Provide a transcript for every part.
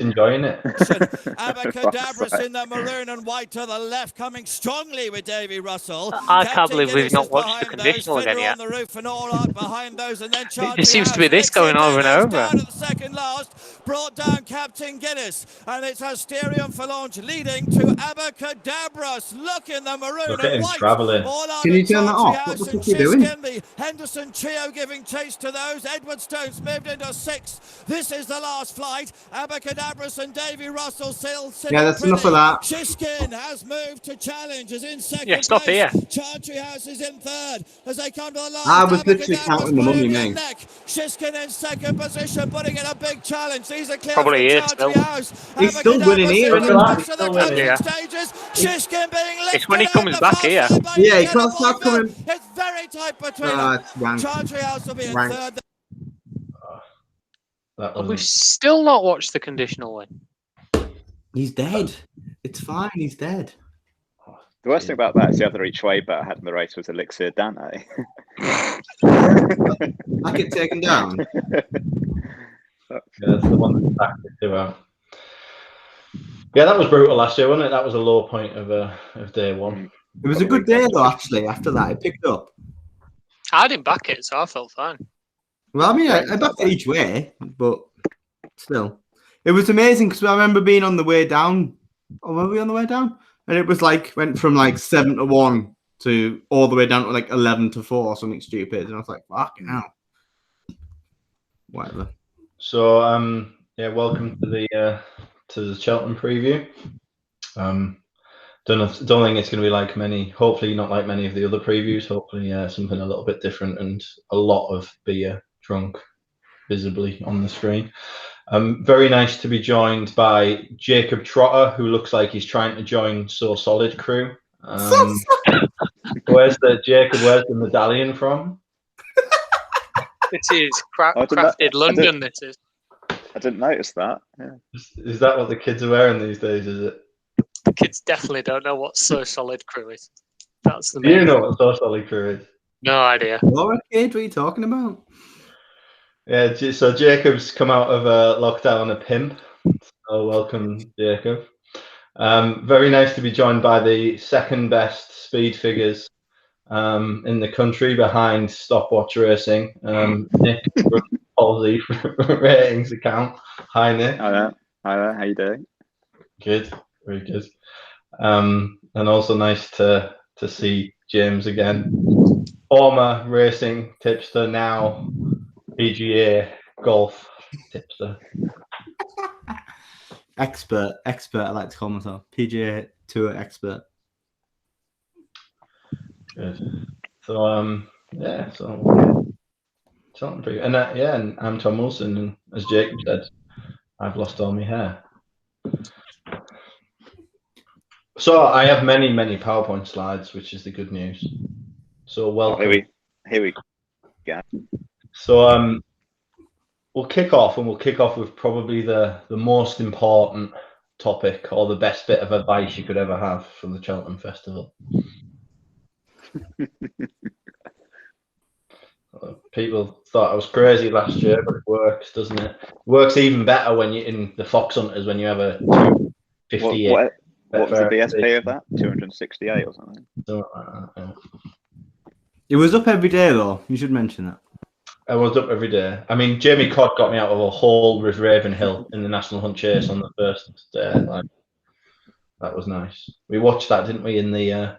enjoying it. Abacadabras in the maroon and white to the left, coming strongly with Davy Russell. I can't believe we've not watched the conditional again yet. On the roof and all up behind those, and then There seems to be this going over and over. Down at the second last, brought down Captain Guinness, and it's Asterion for launch, leading to Abacadabras. Look in the maroon and white. Traveling. Can you turn that off? What the fuck are you doing? The Henderson trio giving chase to those. Edward Stones moved into sixth. This is the last flight. Abacadabras and Davy Russell still sitting. Yeah, that's enough of that. Shiskin has moved to challenge, is in second Yeah, stop place. here. Chantry House is in third as they come to the last. I was literally counting the money, mate. Shiskin in second position, putting in a big challenge. These are clear Probably for is, Chantry still. House. He's still winning here, isn't he? Yeah. Shiskin being lifted. It's when he comes back here. Yeah, he can't start coming. It's very tight between them. Chantry House will be in third. We've still not watched the conditional win. He's dead. It's fine. He's dead. The worst thing about that is the other each way bet I had in the race was Elixir Dante. I get taken down. Yeah, that's the one that's back to Yeah, that was brutal last year, wasn't it? That was a low point of day one. It was a good day though. Actually, after that, it picked up. I didn't back it, so I felt fine. Well, I mean, I backed it each way, but still, it was amazing because I remember being on the way down. Or were we on the way down? And it was like went from like 7-1 to all the way down to like 11-4 or something stupid, and I was like, "Fucking hell!" Whatever. So, yeah, welcome to the Cheltenham preview. Don't think it's going to be like many. Hopefully, not like many of the other previews. Hopefully, something a little bit different and a lot of beer drunk visibly on the screen. Very nice to be joined by Jacob Trotter, who looks like he's trying to join So Solid crew. Where's the medallion from? This is crafted London. This is. I didn't notice that. Yeah. Is that what the kids are wearing these days? Is it? The kids definitely don't know what So Solid crew is. That's the. Do you know what So Solid crew is? No idea. What kid? What are you talking about? Yeah, so Jacob's come out of lockdown a pimp. So welcome, Jacob. Very nice to be joined by the second best speed figures in the country behind Stopwatch Racing. Nick from Palsy Ratings account. Hi, Nick. Hi there. How you doing? Good, very good. And also nice to see James again. Former racing tipster, now PGA golf tipster. Expert, I like to call myself. PGA Tour expert. Good. So yeah, something pretty. And and I'm Tom Wilson, and as Jacob said, I've lost all my hair. So I have many PowerPoint slides, which is the good news. So welcome. Here we go. So we'll kick off with probably the most important topic or the best bit of advice you could ever have from the Cheltenham Festival. People thought I was crazy last year, but it works, doesn't it? It works even better when you're in the Fox Hunters, when you have a 258. What was the BSP of that? 268 or something? Yeah. It was up every day, though. You should mention that. I was up every day. I mean, Jamie Codd got me out of a hole with Ravenhill in the National Hunt Chase on the first day. Like, that was nice. We watched that, didn't we, in the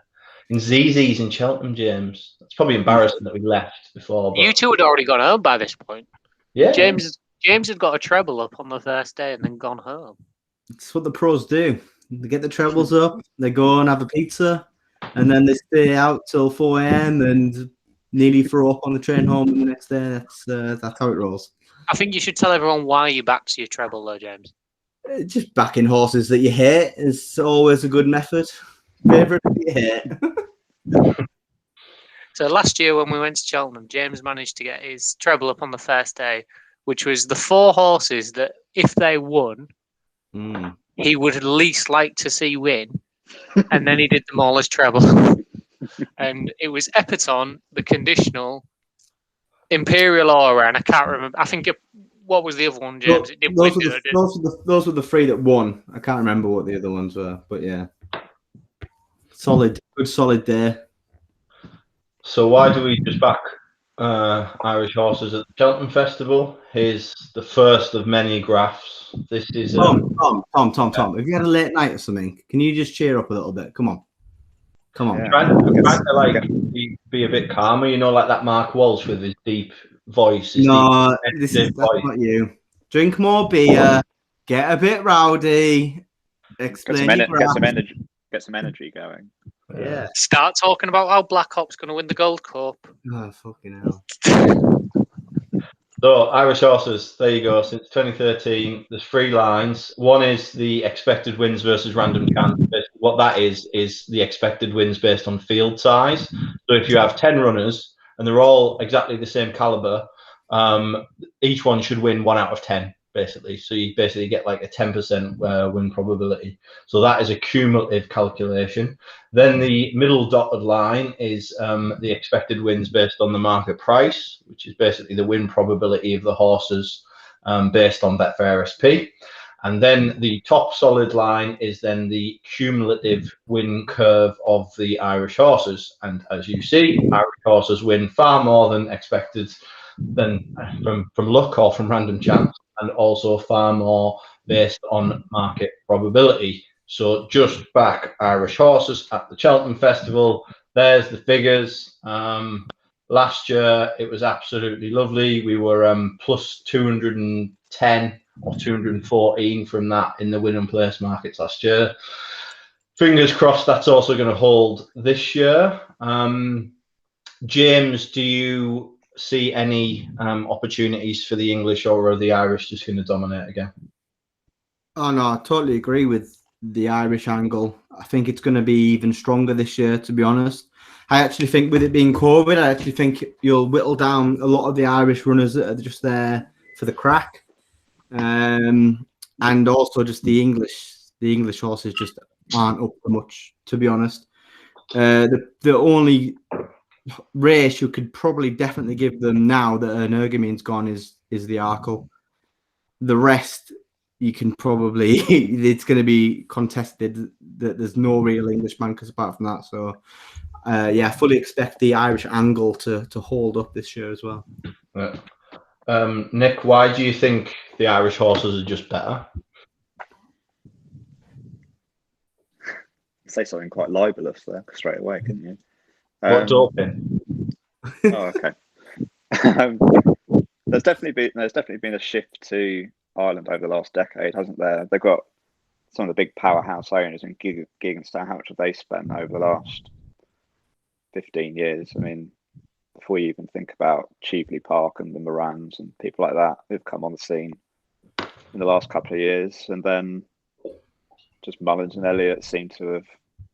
in ZZ's in Cheltenham, James? It's probably embarrassing that we left before. But... You two had already gone home by this point. Yeah. James had got a treble up on the first day and then gone home. It's what the pros do. They get the trebles up, they go and have a pizza, and then they stay out till 4 a.m. and nearly throw up on the train home the next day. That's how it rolls. I think you should tell everyone why you backed your treble, though, James. Just backing horses that you hate is always a good method. Favourite that you hate. So last year when we went to Cheltenham, James managed to get his treble up on the first day, which was the 4 horses that, if they won, he would at least like to see win. And then he did them all as treble. And it was Epperton, the conditional, Imperial Aura, and I can't remember. I think what was the other one, James? It didn't those, win, were those were the three that won. I can't remember what the other ones were, but yeah. Good solid day. So why do we just back Irish horses at the Cheltenham Festival? Here's the first of many graphs. This is Tom. Have you had a late night or something? Can you just cheer up a little bit? Come on. Yeah. Trying to like be a bit calmer, you know, like that Mark Walsh with his deep voice. That's not you. Drink more beer. Get a bit rowdy. Explain get some energy going. Yeah. Start talking about how Black Hop's going to win the Gold Cup. Oh, fucking hell. So, Irish horses, there you go. Since 2013, there's 3 lines. One is the expected wins versus random chance. What that is the expected wins based on field size. So, if you have 10 runners and they're all exactly the same caliber, each one should win 1 out of 10, basically. So, you basically get like a 10% win probability. So, that is a cumulative calculation. Then the middle dotted line is the expected wins based on the market price, which is basically the win probability of the horses based on Betfair SP. And then the top solid line is then the cumulative win curve of the Irish horses. And as you see, Irish horses win far more than expected than from luck or from random chance, and also far more based on market probability. So just back Irish horses at the Cheltenham Festival. There's the figures. Last year, it was absolutely lovely. We were plus 210 or 214 from that in the win and place markets last year. Fingers crossed that's also going to hold this year. James, do you see any opportunities for the English, or are the Irish just going to dominate again? Oh, no, I totally agree with the Irish angle. I think it's going to be even stronger this year, to be honest. I actually think with it being COVID, I actually think you'll whittle down a lot of the Irish runners that are just there for the crack. And also just the English horses just aren't up for much, to be honest. The only race you could probably definitely give them now that Energumen's gone is the Arkle. The rest, you can probably it's going to be contested. That there's no real English bankers apart from that. So I fully expect the Irish angle to hold up this year as well. Nick, why do you think the Irish horses are just better? Say something quite libelous there straight away, couldn't you? What doping? Oh, okay. There's definitely been a shift to Ireland over the last decade, hasn't there? They've got some of the big powerhouse owners and gig and star. How much have they spent over the last 15 years? I mean, before you even think about Cheveley Park and the Morans and people like that who've come on the scene in the last couple of years, and then just Mullins and Elliott seem to have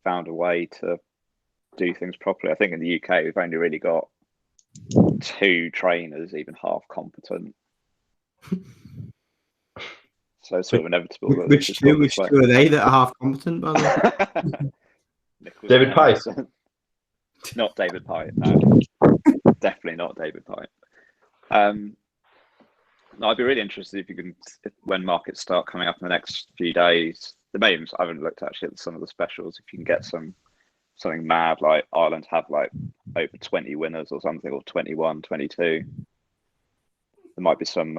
found a way to do things properly. I think in the UK we've only really got 2 trainers even half competent. So it's sort of inevitable. Which two are they that are half competent, by the way? David Pye. Not David Pye, no. Definitely not David Pye. No, I'd be really interested if you can, when markets start coming up in the next few days, I haven't looked actually at some of the specials, if you can get something mad like Ireland have like over 20 winners or something, or 21, 22. There might be some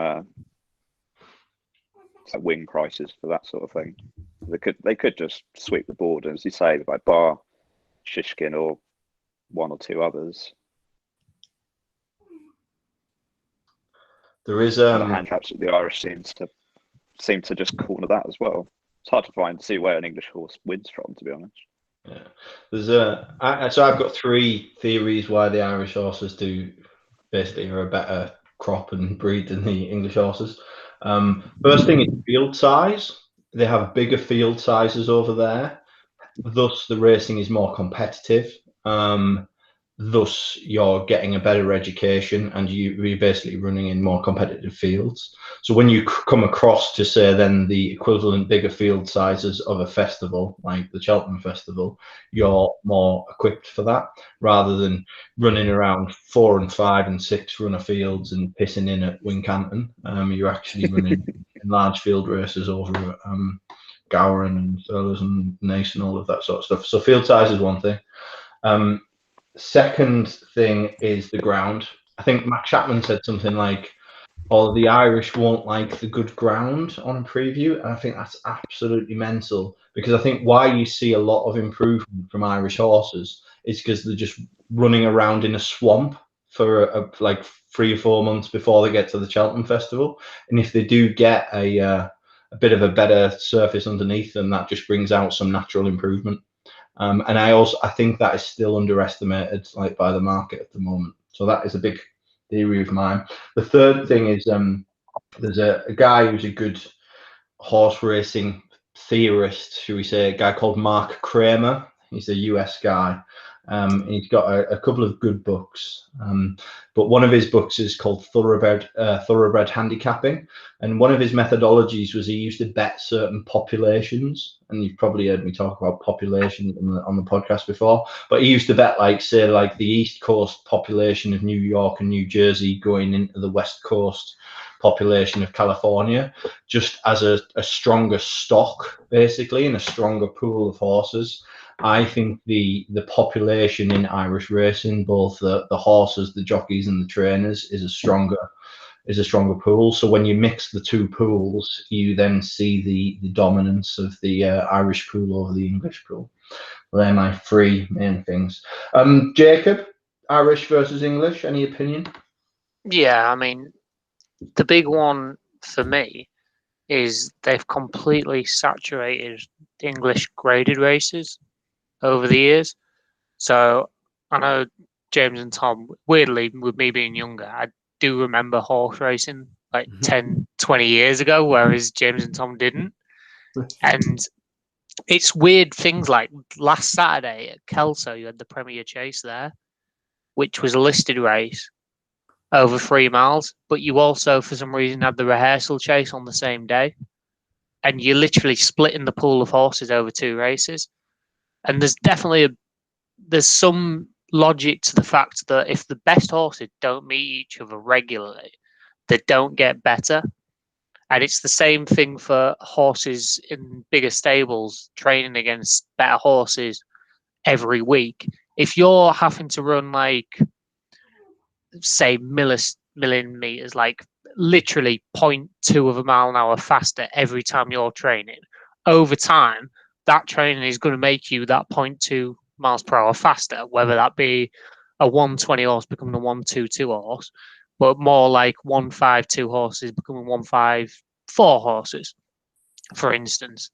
wing prices for that sort of thing. They could just sweep the board, as you say, by bar Shishkin or 1 or 2 others. There is the handicaps that the Irish seem to just corner that as well. It's hard to see where an English horse wins from, to be honest. Yeah, there's so I've got 3 theories why the Irish horses are a better crop and breed than the English horses. First thing is field size. They have bigger field sizes over there, thus the racing is more competitive. thus you're getting a better education, and you're basically running in more competitive fields. So when you come across to, say, then the equivalent bigger field sizes of a festival like the Cheltenham Festival, you're more equipped for that, rather than running around 4 and 5 and 6 runner fields and pissing in at Wincanton. You're actually running in large field races over Gowran and Thurles and Nace and all of that sort of stuff. So field size is one thing. Second thing is the ground. I think Matt Chapman said something like, "Oh, the Irish won't like the good ground" on a preview, and I think that's absolutely mental, because I think why you see a lot of improvement from Irish horses is because they're just running around in a swamp for like 3 or 4 months before they get to the Cheltenham Festival, and if they do get a bit of a better surface underneath them, that just brings out some natural improvement. And I think that is still underestimated, like, by the market at the moment. So that is a big theory of mine. The third thing is there's a guy who's a good horse racing theorist, should we say, a guy called Mark Kramer. He's a US guy. He's got a couple of good books, but one of his books is called Thoroughbred Handicapping, and one of his methodologies was he used to bet certain populations, and you've probably heard me talk about population on the podcast before, but he used to bet, like, say, like the East Coast population of New York and New Jersey going into the West Coast population of California, just as a stronger stock, basically, and a stronger pool of horses. I think the population in Irish racing, both the horses, the jockeys, and the trainers, is a stronger pool. So when you mix the two pools, you then see the dominance of the Irish pool over the English pool. Well, they're my 3 main things. Jacob, Irish versus English, any opinion? Yeah, I mean, the big one for me is they've completely saturated English graded races over the years. So I know James and Tom, weirdly, with me being younger, I do remember horse racing like 10, 20 years ago, whereas James and Tom didn't. And it's weird things like last Saturday at Kelso, you had the Premier Chase there, which was a listed race over 3 miles, but you also, for some reason, had the rehearsal chase on the same day. And you're literally splitting the pool of horses over 2 races. And there's definitely there's some logic to the fact that if the best horses don't meet each other regularly, they don't get better. And it's the same thing for horses in bigger stables training against better horses every week. If you're having to run, like, say, millimeters, like literally 0.2 of a mile an hour faster every time you're training, over time, that training is going to make you that 0.2 miles per hour faster, whether that be a 120 horse becoming a 122 horse, but more like 152 horses becoming 154 horses, for instance.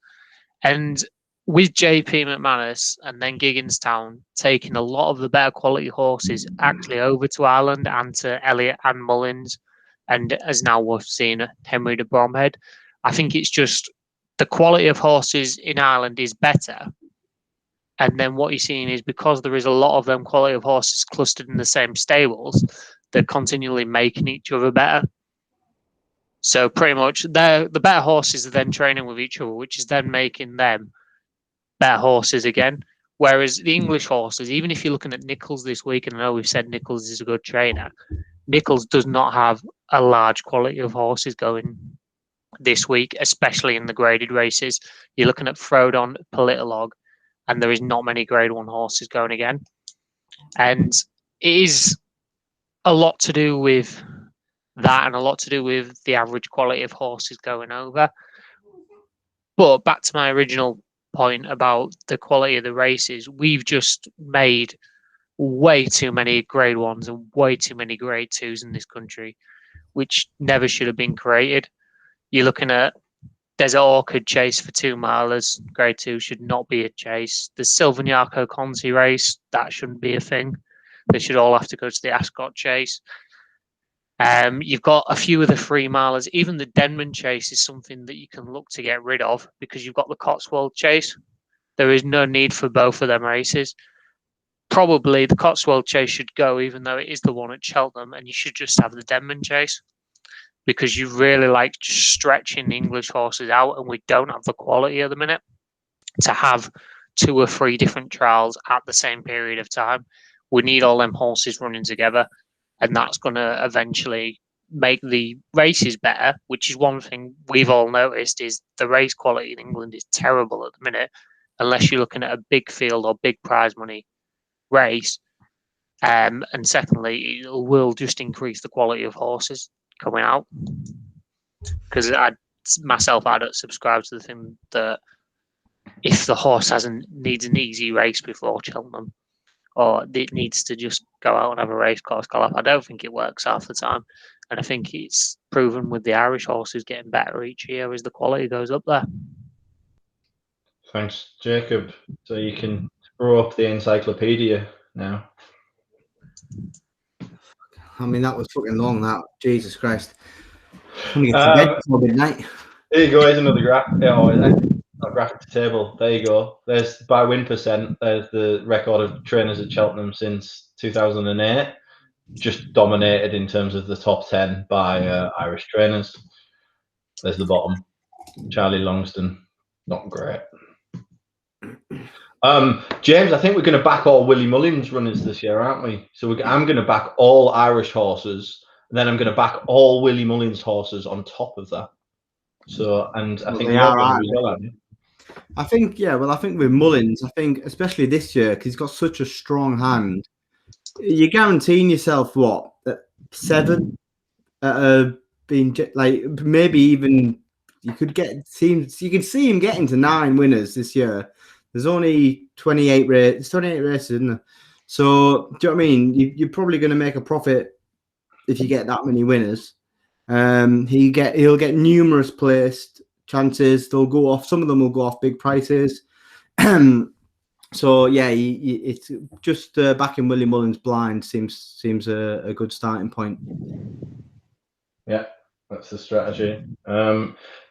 And with JP McManus and then Gigginstown taking a lot of the better quality horses actually over to Ireland and to Elliott and Mullins, and as now we're seeing Henry de Bromhead, I think it's just the quality of horses in Ireland is better. And then what you're seeing is, because there is a lot of them quality of horses clustered in the same stables, they're continually making each other better. So pretty much the better horses are then training with each other, which is then making them better horses again. Whereas the English horses, even if you're looking at Nichols this week, and I know we've said Nichols is a good trainer, Nichols does not have a large quality of horses going this week, especially in the graded races. You're looking at Frodon, Politolog, and there is not many grade 1 horses going again. And it is a lot to do with that, and a lot to do with the average quality of horses going over. But back to my original point about the quality of the races, we've just made way too many grade 1s and way too many grade 2s in this country, which never should have been created. You're looking at Desert Orchid chase for 2 milers, grade 2 should not be a chase. The Silvagnaco Conti race, that shouldn't be a thing. They should all have to go to the Ascot chase. You've got a few of the 3 milers. Even the Denman chase is something that you can look to get rid of, because you've got the Cotswold chase. There is no need for both of them races. probably the Cotswold Chase should go, even though it is the one at Cheltenham, and you should just have the Denman Chase, because you really like just stretching the English horses out, and we don't have the quality at the minute to have 2 or 3 different trials at the same period of time. We need all them horses running together, and that's going to eventually make the races better, which is one thing we've all noticed is the race quality in England is terrible at the minute, unless you're looking at a big field or big prize money race. And secondly, it will just increase the quality of horses coming out. Because I don't subscribe to the thing that if the horse needs an easy race before Cheltenham, or it needs to just go out and have a race course call up, I don't think it works half the time. And I think it's proven with the Irish horses getting better each year as the quality goes up there. Thanks, Jacob. So you can throw up the encyclopedia now. I mean, that was fucking long, that. Jesus Christ. I'm going to get to bed before midnight. There you go. Here's another graph. A graphic table. There you go. There's by win percent. There's the record of trainers at Cheltenham since 2008. Just dominated in terms of the top 10 by Irish trainers. There's the bottom. Charlie Longston, not great. James, I think we're going to back all Willie Mullins runners this year, aren't we? So I'm going to back all Irish horses, and then I'm going to back all Willie Mullins horses on top of that. So, and I think they are right. I think with Mullins, I think especially this year, because he's got such a strong hand, you're guaranteeing yourself what 7 being like maybe even you could see him getting to 9 winners this year. There's only 28 races, isn't there? So do you know what I mean? You're probably going to make a profit if you get that many winners. He'll get numerous placed chances. They'll go off. Some of them will go off big prices. So yeah, it's just backing Willie Mullins blind seems a good starting point. Yeah, that's the strategy.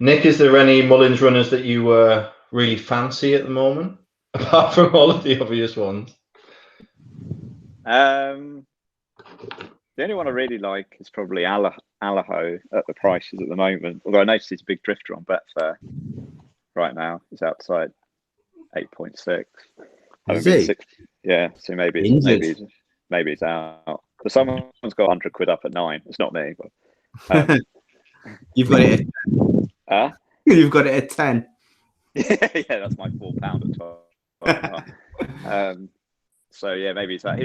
Nick, is there any Mullins runners that you really fancy at the moment, apart from all of the obvious ones? The only one I really like is probably Allaho at the prices at the moment. Although I noticed he's a big drifter on Betfair right now. He's outside 8.6. Is he? Yeah, so maybe he's out. But someone's got 100 quid up at 9. It's not me, but you've got it. You've got it at 10. Yeah, that's my £4 at 12. So yeah, maybe he's that.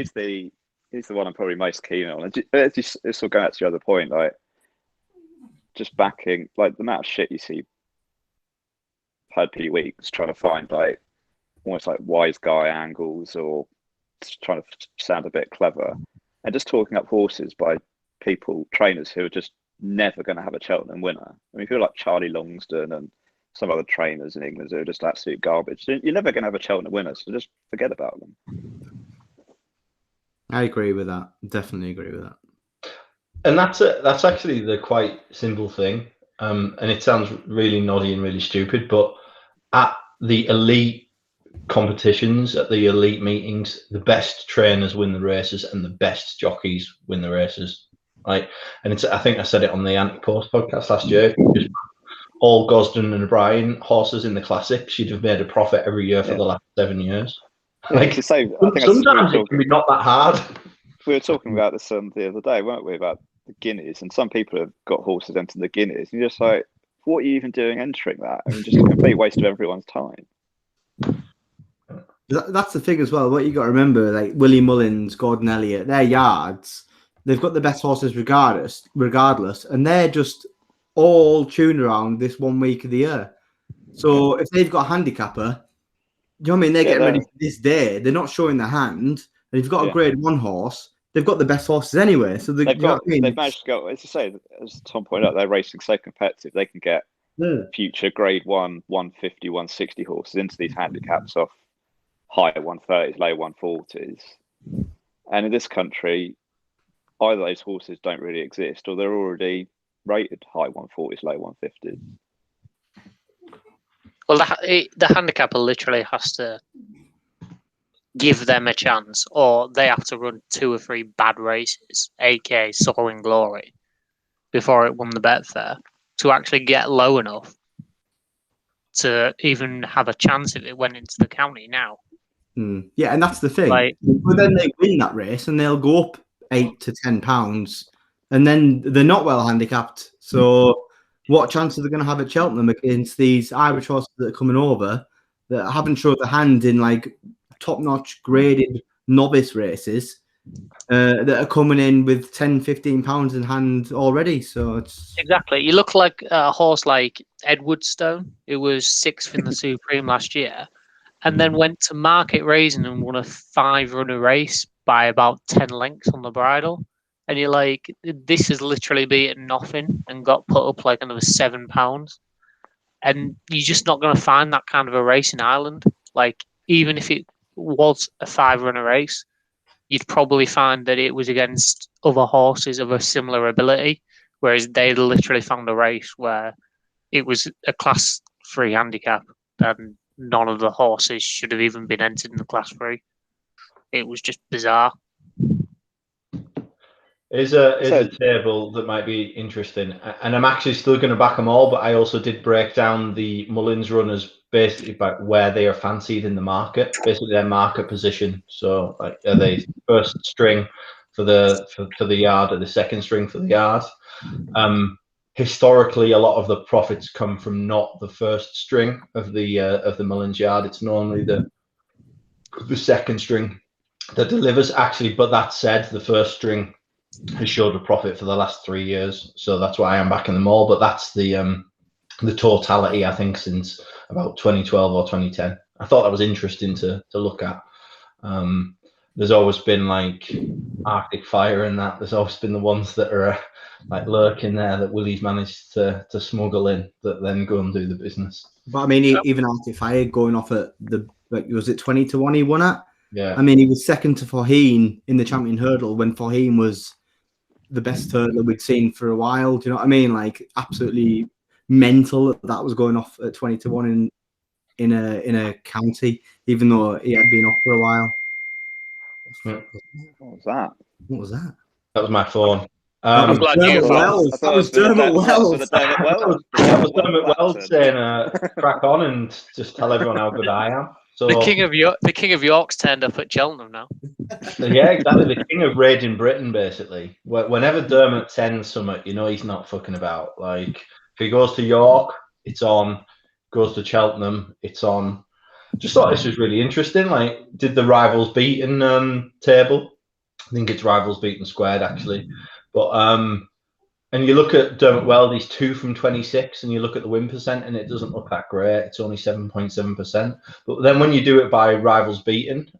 He's the one I'm probably most keen on. This will go back to your other point, like just backing, like the amount of shit you see per weeks trying to find like almost like wise guy angles or just trying to sound a bit clever and just talking up horses by trainers who are just never going to have a Cheltenham winner. I mean, people like Charlie Longston and some other trainers in England who are just absolute garbage. You're never going to have a Cheltenham winner, so just forget about them. I agree with that. Definitely agree with that. And that's actually the quite simple thing. And it sounds really noddy and really stupid, but at the elite competitions, at the elite meetings, the best trainers win the races and the best jockeys win the races. Right? And I think I said it on the Anti-Post podcast last year. Just all Gosden and O'Brien horses in the classics, you'd have made a profit every year for the last 7 years. Like, sometimes it can be not that hard. We were talking about this the other day, weren't we, about the Guineas? And some people have got horses entering the Guineas, and you're just like, what are you even doing entering that? I mean, just a complete waste of everyone's time. That's the thing as well. What you got to remember, like Willie Mullins, Gordon Elliott, their yards, they've got the best horses regardless, and they're just all tuned around this 1 week of the year. So if they've got a handicapper, you know what I mean? They're getting ready for this day. They're not showing their hand. And if you've got a grade 1 horse, they've got the best horses anyway. So they've managed to go, as you say, as Tom pointed out, they're racing so competitive. They can get future grade 1, 150, 160 horses into these handicaps off higher 130s, low 140s. And in this country, either those horses don't really exist or they're already rated high 140s, low 150s. Well, the handicapper literally has to give them a chance, or they have to run 2 or 3 bad races, aka Soaring Glory, before it won the Betfair, to actually get low enough to even have a chance if it went into the county now. Yeah, and that's the thing. Like, but then they win that race and they'll go up £8 to £10, and then they're not well handicapped. So what chance are they going to have at Cheltenham against these Irish horses that are coming over that haven't showed their hand in like top-notch graded novice races that are coming in with £10-15 in hand already? So it's exactly. You look like a horse like Edwardstone, who was 6th in the Supreme last year, and then went to Market Raising and won a 5-runner race by about 10 lengths on the bridle. And you're like, this has literally beaten nothing and got put up like another £7. And you're just not going to find that kind of a race in Ireland. Like, even if it was a 5-runner race, you'd probably find that it was against other horses of a similar ability, whereas they literally found a race where it was a class 3 handicap and none of the horses should have even been entered in the class 3. It was just bizarre. Is a table that might be interesting, and I'm actually still going to back them all, but I also did break down the Mullins runners basically by where they are fancied in the market, basically their market position. So, like, are they first string for the yard, or the second string for the yard? Historically, a lot of the profits come from not the first string of the Mullins yard. It's normally the second string that delivers, actually. But that said, the first string has showed a profit for the last 3 years, so that's why I'm backing them all. But that's the totality, I think, since about 2012 or 2010. I thought that was interesting to look at. There's always been like Arctic Fire and that. There's always been the ones that are like lurking there that Willie's managed to smuggle in that then go and do the business. But I mean, even Arctic Fire going off at was it 20 to 1 he won at? Yeah. I mean, he was second to Faugheen in the champion hurdle when Faugheen was the best hurdler we'd seen for a while. Do you know what I mean? Like, absolutely mental that was going off at 20 to 1 in a county, even though he had been off for a while. What was that? What was that? That was my phone. I'm glad you found. That was Dermot Wells. That was Dermot Wells saying, "Crack on and just tell everyone how good I am." So The King of York's turned up at Cheltenham now. Yeah, exactly. The King of Raging Britain, basically. Whenever Dermot sends something, you know he's not fucking about. Like, if he goes to York, it's on. Goes to Cheltenham, it's on. Just thought this was really interesting. Like, did the Rivals Beaten table? I think it's Rivals Beaten squared, actually. But and you look at Dermot Weld, he's 2 from 26, and you look at the win percent, and it doesn't look that great. It's only 7.7%. But then when you do it by Rivals Beaten,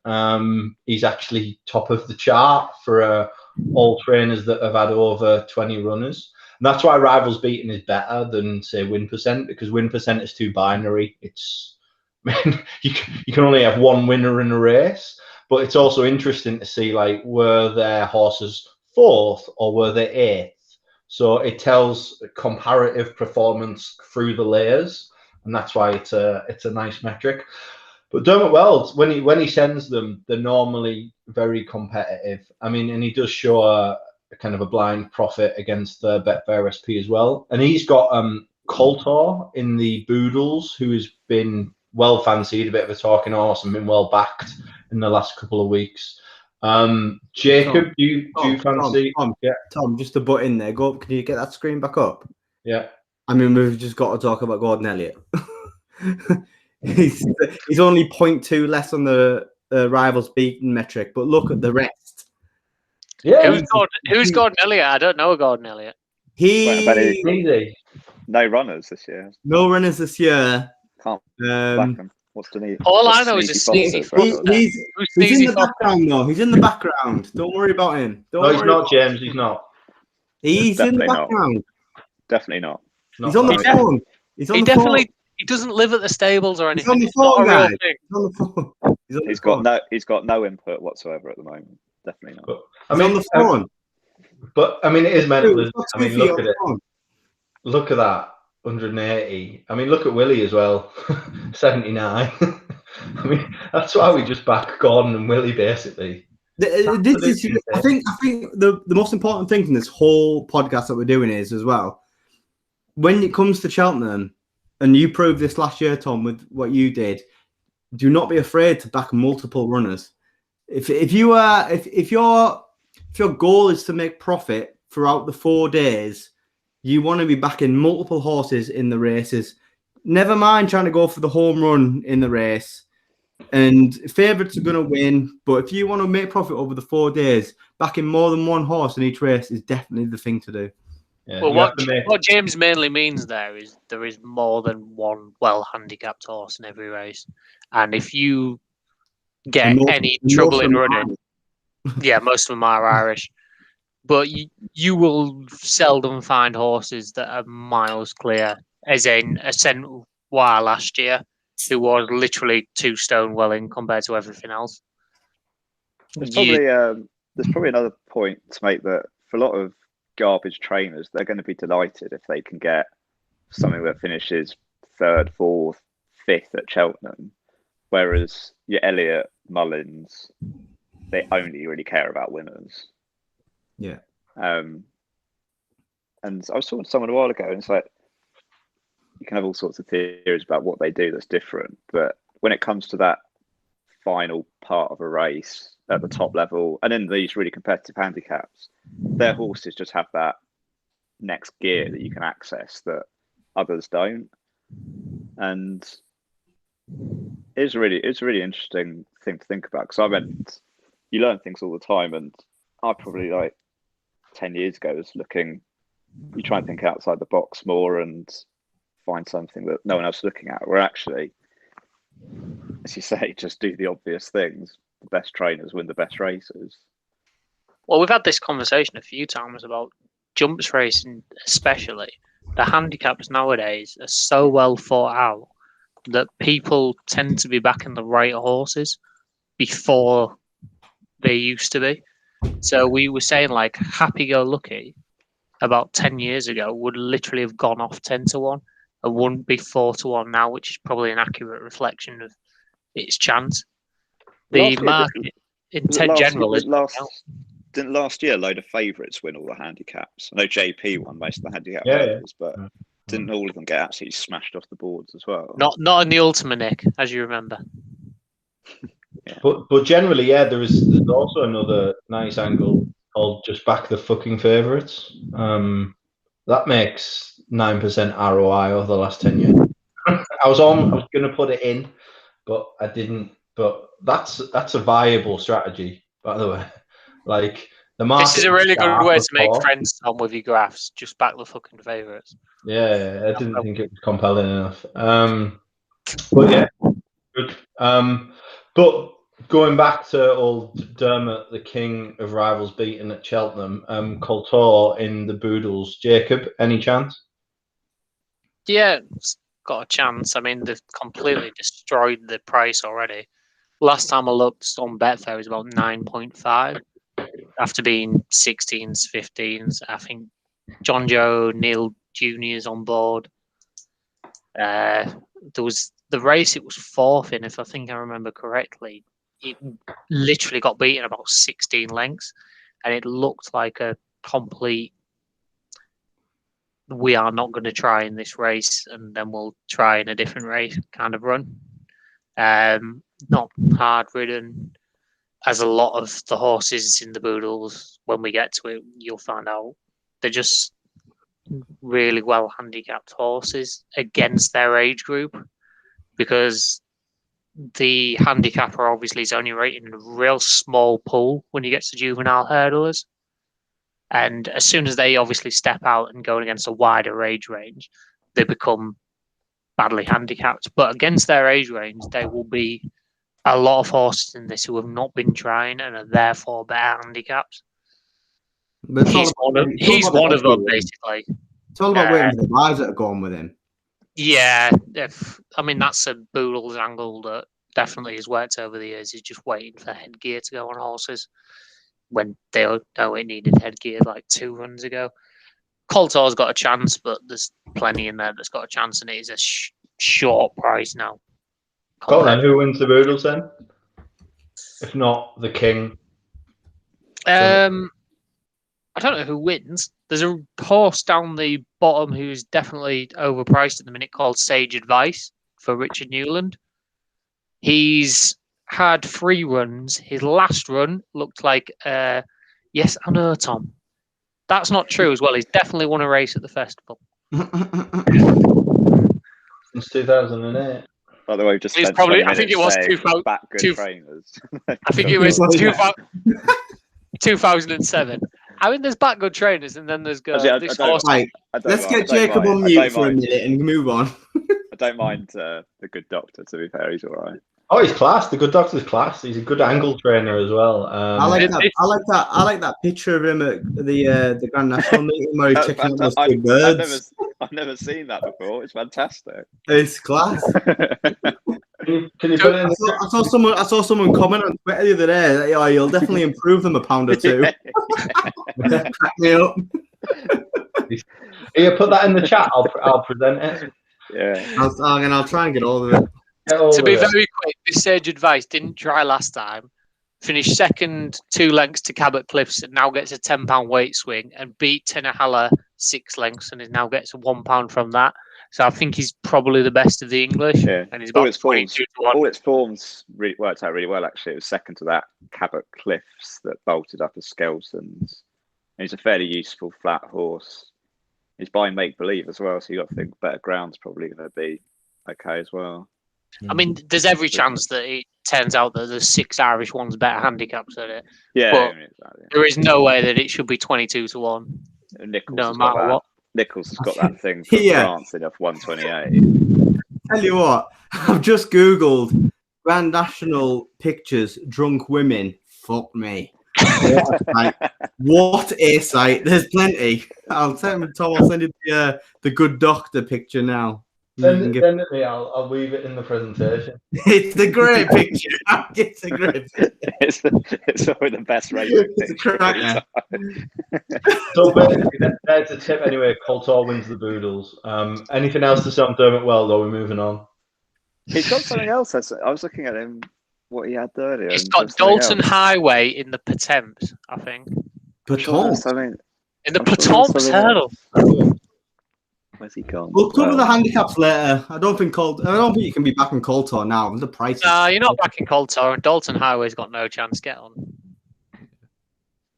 he's actually top of the chart for all trainers that have had over 20 runners. And that's why Rivals Beaten is better than, say, win percent, because win percent is too binary. It's you can only have one winner in a race. But it's also interesting to see, like, were their horses 4th or were they 8th? So it tells comparative performance through the layers, and that's why it's a nice metric. But Dermot Wells, when he sends them, they're normally very competitive. I mean, and he does show a kind of a blind profit against the Betfair SP as well. And he's got Coltor in the Boodles, who has been well fancied, a bit of a talking horse, and been well backed in the last couple of weeks. Jacob, do you fancy? Tom, just to butt in there. Go up. Can you get that screen back up? Yeah. I mean, we've just got to talk about Gordon Elliott. he's only 0.2 less on the Rivals Beaten metric, but look at the rest. Yeah. Who's Gordon Elliott? I don't know a Gordon Elliott. No runners this year. No runners this year. Can't back him. What's the need? All I know is a sneezy. He's in the background, though. He's in the background. Don't worry about him. No, he's not, James. He's not. He's in the background. Definitely not. He's on the phone. He doesn't live at the stables or anything. He's on the phone, He's got no input whatsoever at the moment. Definitely not. He's on the phone. But I mean, it is mental. I mean, look at it. Look at that. 180. I mean, look at Willie as well. 79. I mean, that's why we just back Gordon and Willie, basically. I think the most important thing from this whole podcast that we're doing is as well, when it comes to Cheltenham, and you proved this last year, Tom, with what you did, do not be afraid to back multiple runners. If your goal is to make profit throughout the 4 days, you want to be backing multiple horses in the races. Never mind trying to go for the home run in the race. And favourites are going to win, but if you want to make profit over the 4 days, backing more than one horse in each race is definitely the thing to do. Yeah, well, what James mainly means there is more than one well-handicapped horse in every race. And if you get any trouble in running, yeah, most of them are Irish. But you will seldom find horses that are miles clear, as in Ascent War last year, who was literally 2 stone well in compared to everything else. There's probably another point to make, that for a lot of garbage trainers, they're going to be delighted if they can get something that finishes 3rd, 4th, 5th at Cheltenham, whereas your Elliott, Mullins, they only really care about winners. Yeah. And I was talking to someone a while ago, and it's like, you can have all sorts of theories about what they do that's different, but when it comes to that final part of a race at the top level, and in these really competitive handicaps, their horses just have that next gear that you can access that others don't. And it's a really interesting thing to think about, because you learn things all the time, and I probably, like 10 years ago, was looking, you try and think outside the box more and find something that no one else is looking at, where actually, as you say, just do the obvious things. The best trainers win the best races. Well, we've had this conversation a few times about jumps racing, especially. The handicaps nowadays are so well thought out that people tend to be backing the right horses before they used to be. So we were saying, like, Happy Go Lucky about 10 years ago would literally have gone off 10-1 and wouldn't be 4-1 now, which is probably an accurate reflection of its chance. The market in general is didn't last year a load of favourites win all the handicaps? I know JP won most of the handicap hurdles, but didn't all of them get absolutely smashed off the boards as well? Not in the Ultima, Nick, as you remember. Yeah. But generally, yeah, there's also another nice angle called just back the fucking favourites. That makes 9% ROI over the last 10 years. I was going to put it in, but I didn't. But that's a viable strategy, by the way. Like, the market. This is a really good way to make friends, Tom, with your graphs. Just back the fucking favourites. Yeah, I didn't think it was compelling enough. But yeah, good. But going back to old Dermot, the king of rivals beaten at Cheltenham, Coulthard in the Boodles. Jacob, any chance? Yeah, it's got a chance. I mean, they've completely destroyed the price already. Last time I looked on Betfair, it was about 9.5 after being 16s, 15s. I think John Joe Neil Jr. is on board. There was the race, it was 4th in, if I think I remember correctly. It literally got beaten about 16 lengths, and it looked like a complete, we are not going to try in this race, and then we'll try in a different race kind of run. Not hard ridden, as a lot of the horses in the Boodles, when we get to it, you'll find out they're just really well handicapped horses against their age group, because the handicapper obviously is only rated in a real small pool when you get to juvenile hurdlers. And as soon as they obviously step out and go against a wider age range, they become badly handicapped. But against their age range, there will be a lot of horses in this who have not been trying and are therefore better handicaps. He's one of them, basically. It's all about waiting for the guys that are going with him. Yeah, I mean, that's a Boodles angle that definitely has worked over the years, is just waiting for headgear to go on horses when they know it needed headgear like 2 runs ago. Coulthard's got a chance, but there's plenty in there that's got a chance, and it is a short price now. Go on then, who wins the Hurdles then? If not the king. I don't know who wins. There's a horse down the bottom who's definitely overpriced at the minute called Sage Advice for Richard Newland. He's had 3 runs. His last run looked like, yes, I know, Tom. That's not true as well. He's definitely won a race at the festival. Since 2008. By the way, we just It's spent probably. 20 I think it minutes was saying 2000. back good trainers. I think it was 2007. I mean, there's back good trainers, and then there's Actually, this horse. Right, let's get Jacob on mute for a minute and move on. I don't mind the good doctor. To be fair, he's all right. Oh, he's class. The good doctor's class. He's a good angle trainer as well. I like that picture of him at the Grand National meeting where he's checking out those big birds. I've never seen that before. It's fantastic. It's class. Can you put it in I saw someone comment on Twitter the other day that you'll definitely improve them a pound or two. Crack me up. You put that in the chat. I'll present it. Yeah. I'll try and get all of it. To be very quick, this Sage Advice didn't try last time. Finished second 2 lengths to Cabot Cliffs and now gets a £10 weight swing and beat Tenahala 6 lengths and now gets a £1 from that. So I think he's probably the best of the English. Yeah. And he's about 22 to 1. All its forms worked out really well, actually. It was second to that Cabot Cliffs that bolted up as Skelson's. And he's a fairly useful flat horse. He's by make believe as well, so you got to think better ground's probably going to be okay as well. I mean, there's every chance that it turns out that the 6 Irish ones better handicaps at it. Yeah, but exactly. There is no way that it should be 22 to 1. Nichols no matter what. Nichols has got that thing for dancing off 128. Tell you what, I've just Googled Grand National pictures, drunk women. Fuck me. What a sight. There's plenty. I'll send you the good doctor picture now. Send it to me. I'll weave it in the presentation. It's the great picture. It's a great picture. It's probably the best race. It's a cracker. So basically, there's a tip anyway. Coltor wins the Boodles. Anything else to say on Dermot Well, though? We're moving on. He's got something else. I was looking at him, what he had earlier. He's got Dalton Highway in the Patemps, I think. Patemps? In the Patemps hurdle. Where's he gone? We'll cover the handicaps later. I don't think you can be back in Coltor now. The price. No, you're not back in Coltor, and Dalton Highway's got no chance. Get on.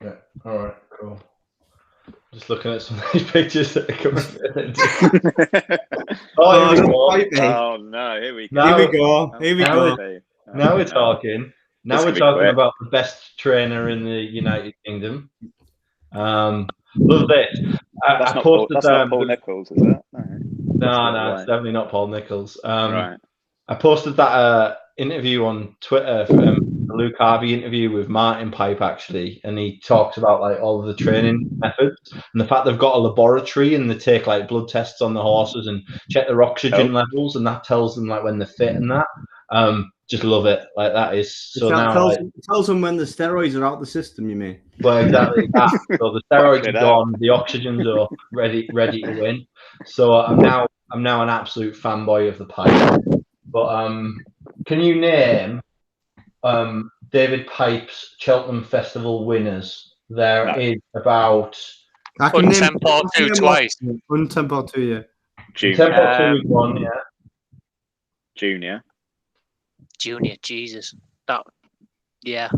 Yeah. All right. Cool. Just looking at some of these pictures that are coming. Oh no! Here we go. Now we're talking. Now we're talking about the best trainer in the United Kingdom. Love this. That's not Paul Nichols, is it? No, it's definitely not Paul Nichols. Right. I posted that interview on Twitter, the Luke Harvey interview with Martin Pipe, actually, and he talks about like all of the training methods and the fact they've got a laboratory and they take like blood tests on the horses and check their oxygen levels, and that tells them like when they're fit and that. Just love it. Like that is so now. Tells them when the steroids are out the system. You mean? Well, exactly that. So the steroids are gone, the oxygen's up, ready to win. So I'm now an absolute fanboy of the Pipe. But can you name David Pipe's Cheltenham Festival winners? There is about Untempo 2 twice. Untempo 2, yeah. Untempo 2 is one, yeah. Junior, Jesus. Yeah.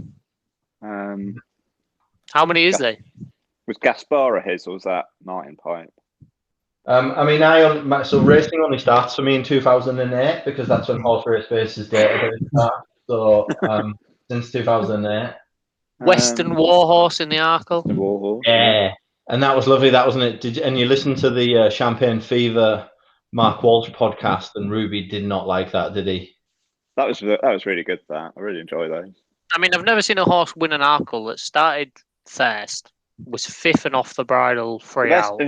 How many is there? Was Gaspara his, or was that Martin Pipe? I mean, so racing only starts for me in 2008 because that's when Horse Race Base's database starts. So since 2008. Western Warhorse in the Arkle. Warhorse. Yeah, and that was lovely. That wasn't it? And you listened to the Champagne Fever Mark Walsh podcast, and Ruby did not like that, did he? That was really good. I really enjoy those. I mean, I've never seen a horse win an Arkle that started first, was fifth and off the bridle 3 out.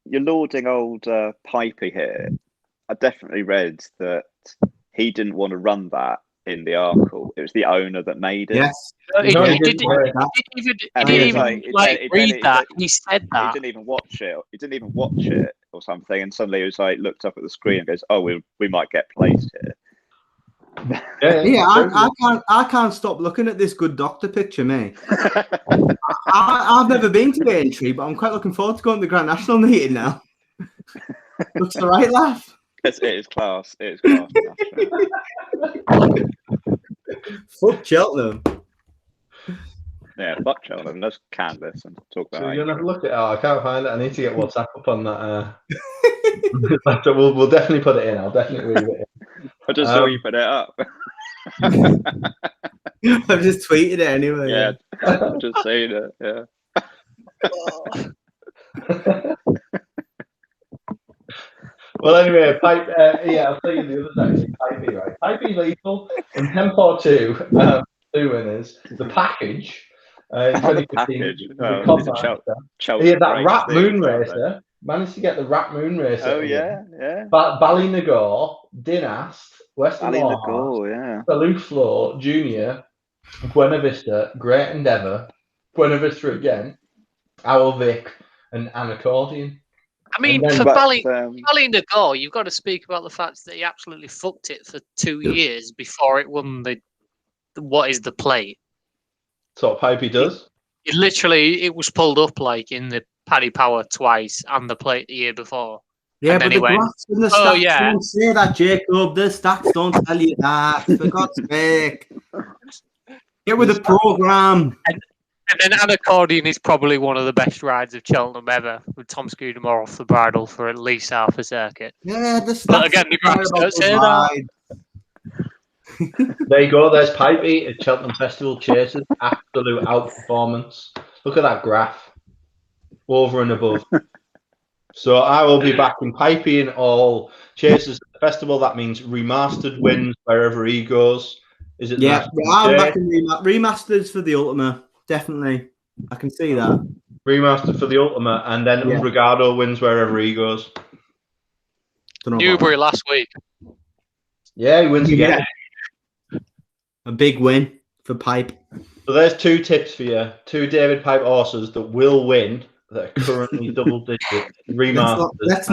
You're lauding old Pipey here. I definitely read that he didn't want to run that in the Arkle. It was the owner that made it. Yes. He didn't even read that. He said that. He didn't even watch it. He didn't even watch it or something. And suddenly he was like, looked up at the screen and goes, "Oh, we might get placed here." Yeah, I can't stop looking at this good doctor picture, mate. I've never been to Aintree, but I'm quite looking forward to going to the Grand National meeting now. Looks the right laugh. It is class. It is class. Fuck Cheltenham. Yeah, fuck Cheltenham. Let's can this and talk about. So you're gonna have a look at it. Oh, I can't find it. I need to get WhatsApp up on that. We'll definitely put it in. I'll definitely leave it in. I just saw you put it up. I've just tweeted it anyway. Yeah, I've just seen it. Yeah. Well, anyway, Pipe. I'll tell you the other side. Pipey, right? Pipey lethal in Tempo 2. 2 winners. The package. In 2015. That Rat Moon Racer. Managed to get the Rat Moon Racer. Oh yeah. Ballynagore, Dinast, Western yeah. Salou Floor, Junior, Buena Vista, Great Endeavour, Buena Vista again, Owl Vic, and an accordion. I mean, for Ballynagore, you've got to speak about the fact that he absolutely fucked it for 2 years before it won what is the plate. So what Pipey does? It was pulled up like in the Paddy Power twice and the plate the year before. Yeah, and but the graphs and the stats don't say that, Jacob. The stats don't tell you that. For God's sake. Get with the programme. And then an accordion is probably one of the best rides of Cheltenham ever, with Tom Scudamore off the bridle for at least half a circuit. Yeah, the stats. But again, the graphs don't say that. There you go. There's Pipey at Cheltenham Festival Chasers. Absolute outperformance. Look at that graph. Over and above. So I will be back in Pipey in all Chasers Festival. That means remastered wins wherever he goes. Is it? Yeah, I'm back in remasters for the Ultima. Definitely. I can see that. Remastered for the Ultima, and then Regado wins wherever he goes. Newbury last week. Yeah, he wins again. A big win for Pipe. So there's 2 tips for you. 2 David Pipe horses that will win that are currently double digit remasters. Let's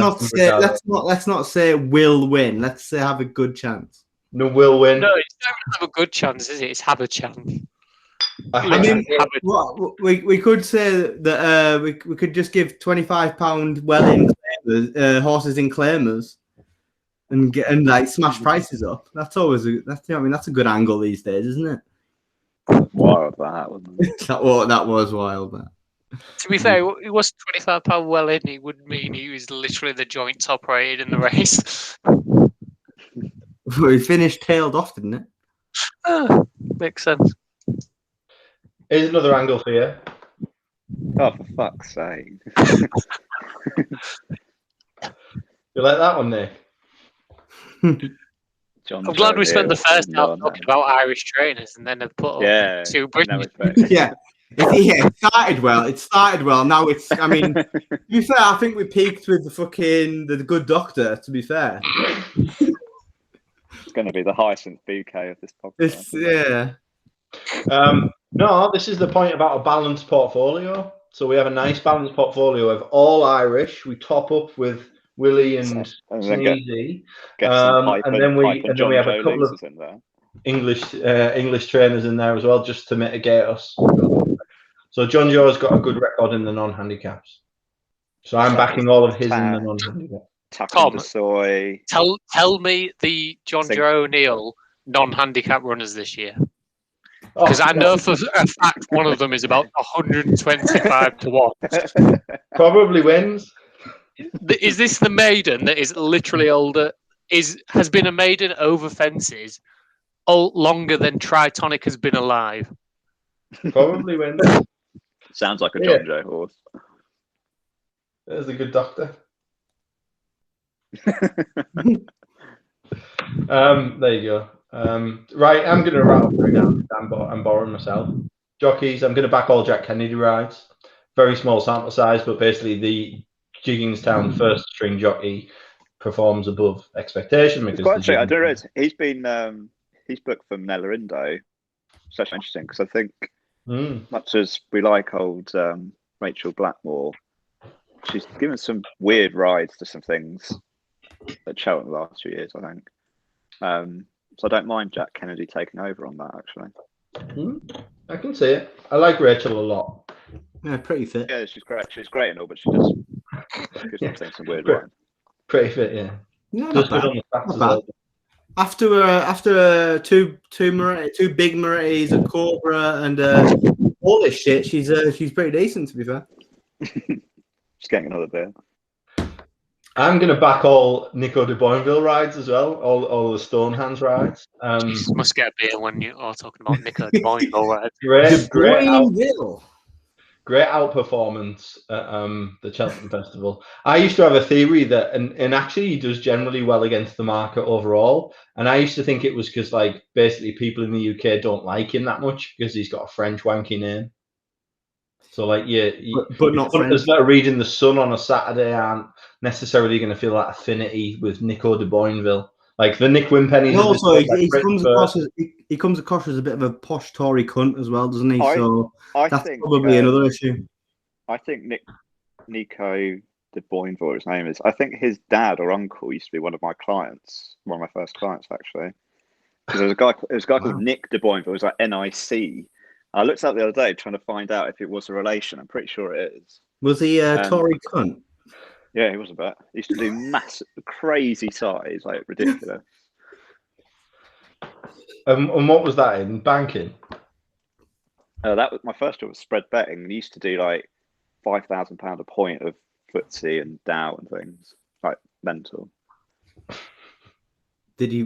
not say will win. Let's say have a good chance. No, will win. No, it's not have a good chance, is it? It's have a chance. I mean, we could say that we could just give £25 in horses in claimers and like smash prices up. That's always that's a good angle these days, isn't it? Wild that, wasn't it? that was wild. That. To be fair, it was £25 well in. It would mean he was literally the joint top rated in the race. He finished tailed off, didn't it? Makes sense. Here's another angle for you. Oh, for fuck's sake. You like that one, Nick? I'm glad we spent the first half talking about Irish trainers and then have put up 2 British. It started well. Now it's, I mean, to be fair, I think we peaked with the good doctor, to be fair. It's going to be the Hyacinth bouquet of this podcast. No, this is the point about a balanced portfolio. So we have a nice balanced portfolio of all Irish. We top up with Willie and Sneezy. And then we have a couple of English trainers in there as well, just to mitigate us. So John Joe's got a good record in the non-handicaps. So I'm backing all of his in the non-handicaps. Tom, tell me the John Joe O'Neill non-handicap runners this year. Because I know for a fact one of them is about 125 to 1. Probably wins. Is this the maiden that is literally older? Has been a maiden over fences longer than Tritonic has been alive? Probably wins. Sounds like a John Joe horse. There's a good doctor. There you go. Right, I'm going to rattle through now. I'm boring myself. Jockeys, I'm going to back all Jack Kennedy rides. Very small sample size, but basically the Jiggingstown first string jockey performs above expectation. It's quite true. I don't know. He's booked from Nellarindo. It's actually interesting because I think much as we like old Rachel Blackmore, she's given some weird rides to some things at Cheltenham the last few years, I think. So I don't mind Jack Kennedy taking over on that, actually. I can see it. I like Rachel a lot. Yeah, pretty fit. Yeah, she's great. She's great and all, but she just Yeah. saying some weird lines. Pretty fit, yeah. No, Does not good bad. on the stats Not as bad. well. After two big Morettis, a Cobra, and all this shit, she's pretty decent, to be fair. Just getting another beer. I'm going to back all Nico de Boinville rides as well, all the Stonehands rides. Jesus, must get a beer when you are talking about Nico de Boinville, right? Great Boinville. outperformance at the Cheltenham Festival. I used to have a theory that, and actually he does generally well against the market overall. And I used to think it was because, like, basically people in the UK don't like him that much because he's got a French wanky name. So, like, but not French. Punters that are reading The Sun on a Saturday aren't necessarily going to feel that affinity with Nico de Boinville. Like the Nick Wimpennies. And also, he comes across as a bit of a posh Tory cunt as well, doesn't he? I that's think, probably another issue. I think Nico de Boinville, his name is. I think his dad or uncle used to be one of my clients, one of my first clients actually. Because there was a guy called Nick de Boinville. It was like NIC. I looked up the other day trying to find out if it was a relation. I'm pretty sure it is. Was he a Tory cunt? Yeah, he was a bit. He used to do massive, crazy size, like ridiculous. And what was that in banking? That was my first job was spread betting. He used to do like £5,000 a point of footsie and Dow and things, like mental. Did he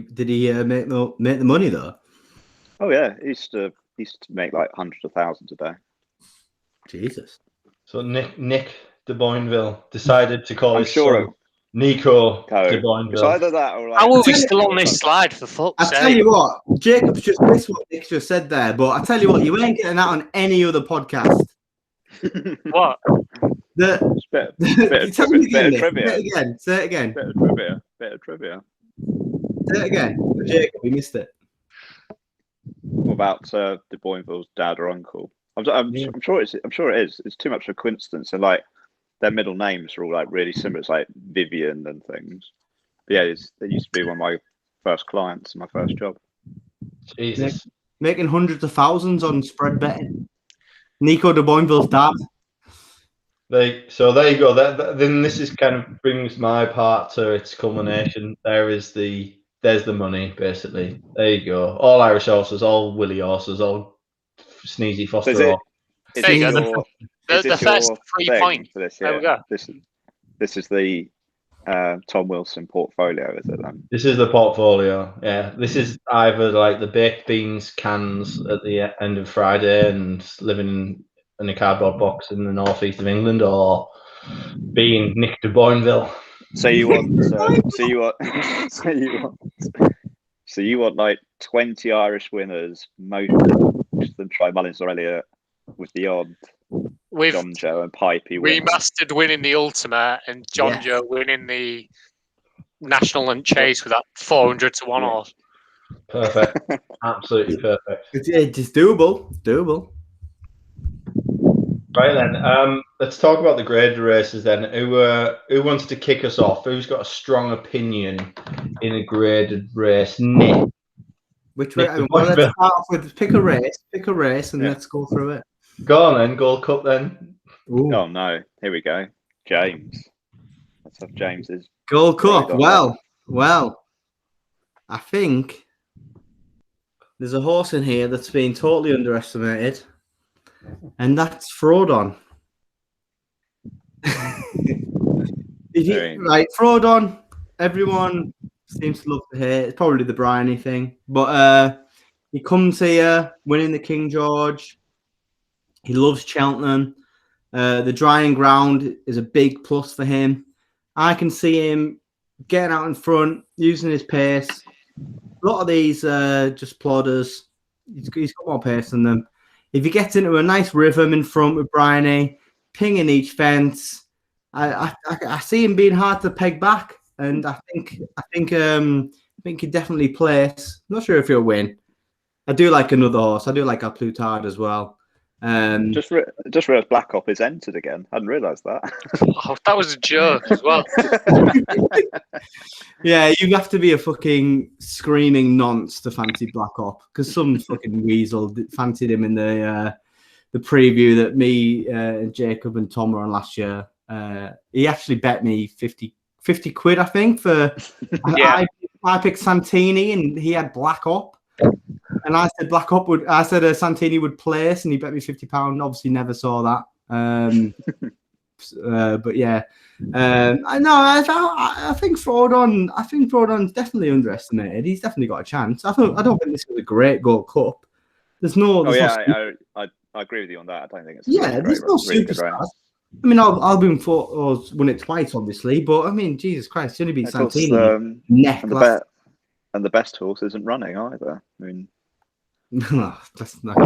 make the money though? Oh yeah, he used to make like hundreds of thousands a day. Jesus. So Nick de Boinville decided to call his son Nico de Boinville. It's either that or like. How are we still on this slide for fuck's sake? I tell you what, Jacob's just missed what Nick just said there, but I tell you what, you ain't getting that on any other podcast. What? Bit of trivia. Say it again. Bit of trivia. Say it again. Jacob, we missed it. What about de Boinville's dad or uncle? I'm sure it is. It's too much of a coincidence, and like their middle names are all like really similar. It's like Vivian and things. But yeah, they used to be one of my first clients in my first job. Jesus, making hundreds of thousands on spread betting. Nico de Boinville's dad. So there you go. Then this is kind of brings my part to its culmination. There's the money, basically. There you go. All Irish horses, all Willie horses, all Sneezy Foster. There you go. The first 3 points. For this, there we go. This is the Tom Wilson portfolio, is it then? This is the portfolio. Yeah, this is either like the baked beans cans at the end of Friday and living in a cardboard box in the northeast of England, or being Nick de Boinville. So you want like 20 Irish winners, most of them try Mullins or Elliott, with the odd John Joe and Pipey remastered winning the Ultimate and John Joe winning the National and Chase with that 400 to 1 horse. Perfect. Absolutely perfect. It's doable. Right then, let's talk about the graded races then. Who wants to kick us off? Who's got a strong opinion in a graded race? Nick. Which way? Well, let's start off with pick a race, and let's go through it. Go on then, Gold Cup then. Ooh. Oh no, here we go. James. Let's have James's Gold Cup. Well, I think there's a horse in here that's been totally underestimated. And that's Frodon. Right, Frodon, everyone seems to love to hate. It's probably the Bryony thing. But he comes here, winning the King George. He loves Cheltenham. The drying ground is a big plus for him. I can see him getting out in front, using his pace. A lot of these just plodders. He's got more pace than them. If he gets into a nice rhythm in front with Bryony, pinging each fence, I see him being hard to peg back, and I think he'd definitely place. I'm not sure if he'll win. I do like another horse. I do like a Plutard as well. Just realised Black Op is entered again. I hadn't realised that. Oh, that was a joke as well. Yeah, you have to be a fucking screaming nonce to fancy Black Op, because some fucking weasel fancied him in the preview that me, Jacob and Tom were on last year. He actually bet me 50 quid, I think, for I picked Santini and he had Black Op. And I said Santini would place, and he bet me £50. Obviously, never saw that. But yeah, I think Fraudon's definitely underestimated. He's definitely got a chance. I don't think this is a great Gold Cup. I agree with you on that. I don't think it's there's no superstars. I mean, Albion won it twice, obviously, but I mean, Jesus Christ, he only beat Santini. And the best horse isn't running either. I mean, that's not.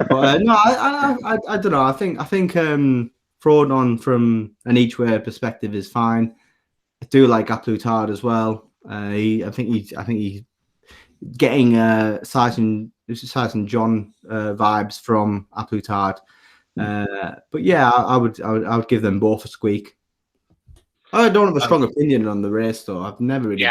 But no, I don't know. I think Fraudon from an each way perspective is fine. I do like Aplutard as well. I think he's getting Sergeant John vibes from Aplutard. But yeah, I would give them both a squeak. I don't have a strong opinion on the race, though. I've never really.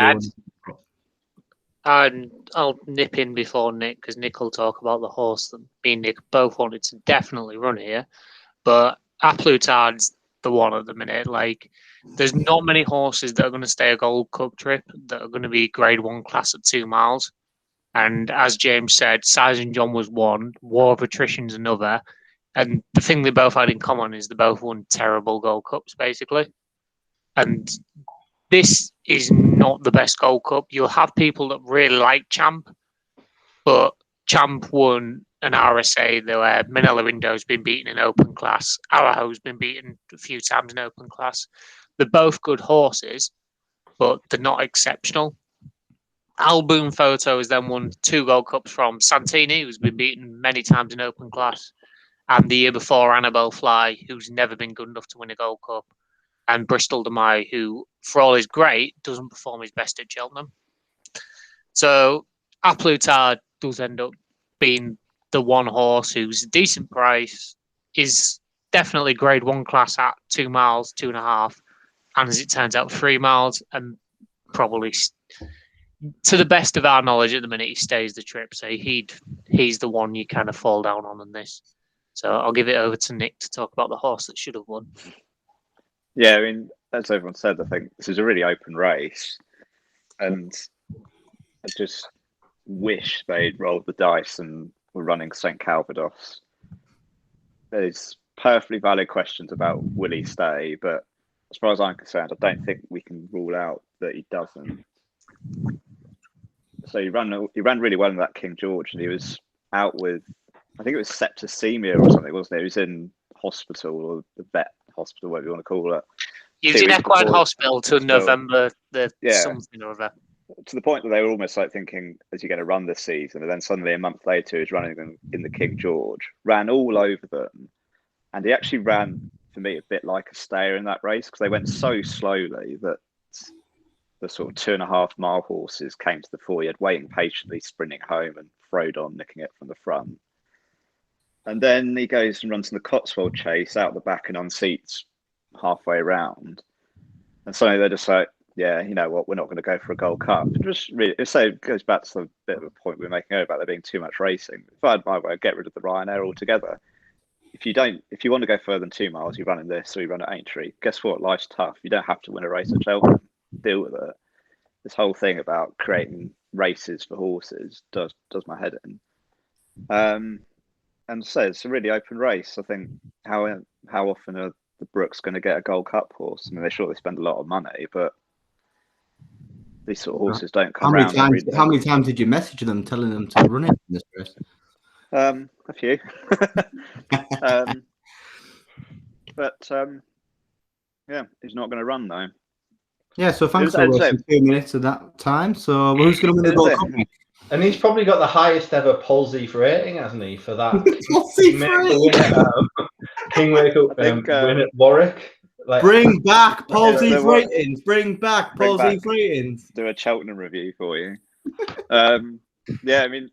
I'll nip in before Nick, because Nick will talk about the horse that me and Nick both wanted to definitely run here. But Aplutard's the one at the minute. Like, there's not many horses that are going to stay a Gold Cup trip that are going to be Grade 1 class at 2 miles. And as James said, Sergeant John was one, War of Attrition's another. And the thing they both had in common is they both won terrible Gold Cups, basically. And this is not the best Gold Cup. You'll have people that really like Champ, but Champ won an RSA. There were Manila Indo's been beaten in open class. Araho's been beaten a few times in open class. They're both good horses, but they're not exceptional. Alboon Photo has then won 2 Gold Cups from Santini, who's been beaten many times in open class, and the year before Annabelle Fly, who's never been good enough to win a Gold Cup, and Bristol Demai, who, for all is great, doesn't perform his best at Cheltenham. So Aplutard does end up being the one horse who's a decent price, is definitely Grade 1 class at 2 miles, 2.5, and as it turns out, 3 miles, and probably, to the best of our knowledge at the minute, he stays the trip. So he's the one you kind of fall down on this. So I'll give it over to Nick to talk about the horse that should have won. Yeah, I mean, as everyone said, I think this is a really open race, and I just wish they'd rolled the dice and were running St. Calvados. There's perfectly valid questions about will he stay, but as far as I'm concerned, I don't think we can rule out that he doesn't. So he ran really well in that King George, and he was out with, I think it was septicemia or something, wasn't it? He was in hospital, or the vet hospital, whatever you want to call it. He was in Equine Hospital till November something or other. To the point that they were almost like thinking, is he going to run this season? And then suddenly a month later, he's running them in the King George, ran all over them. And he actually ran, for me, a bit like a stayer in that race, because they went so slowly that the sort of 2.5 mile horses came to the fore. He had waiting patiently, sprinting home, and Fraudon nicking it from the front. And then he goes and runs in the Cotswold Chase out the back and unseats halfway around. And suddenly they're just like, yeah, you know what, we're not going to go for a Gold Cup. It goes back to the bit of a point we were making earlier about there being too much racing. If I had my way, I'd get rid of the Ryanair altogether. If you want to go further than 2 miles, you run in this or you run at Aintree. Guess what? Life's tough. You don't have to win a race at Cheltenham. Deal with it. This whole thing about creating races for horses does my head in. And so it's a really open race. I think how often are the Brooks going to get a Gold Cup horse? I mean, they surely spend a lot of money, but these sort of horses don't come around. How many times did you message them telling them to run it in this race? A few. Yeah, he's not going to run though. Yeah, so thanks for wasting 2 minutes of that time. So who's going to win the Gold Cup? And he's probably got the highest ever Polsey rating, hasn't he, for that? King win at Warwick. Bring back Polsey's ratings. Bring back Polsey's ratings. Do a Cheltenham review for you. Yeah, I mean,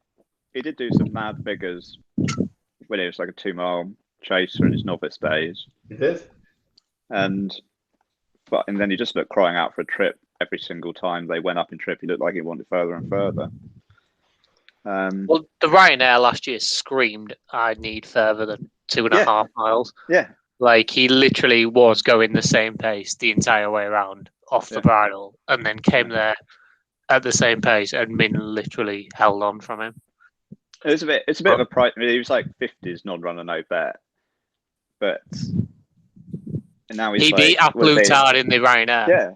he did do some mad figures when he was like a 2-mile chaser in his novice days. He did. And then he just looked crying out for a trip every single time they went up in trip. He looked like he wanted further and further. Well, the Ryanair last year screamed, "I need further than 2.5 miles." Yeah. Like, he literally was going the same pace the entire way around off the bridle, and then came there at the same pace, and Min literally held on from him. It's a bit of a price. I mean, he was like 50s non-runner, no bet, but now he beat Aplutard in the Ryanair. Yeah,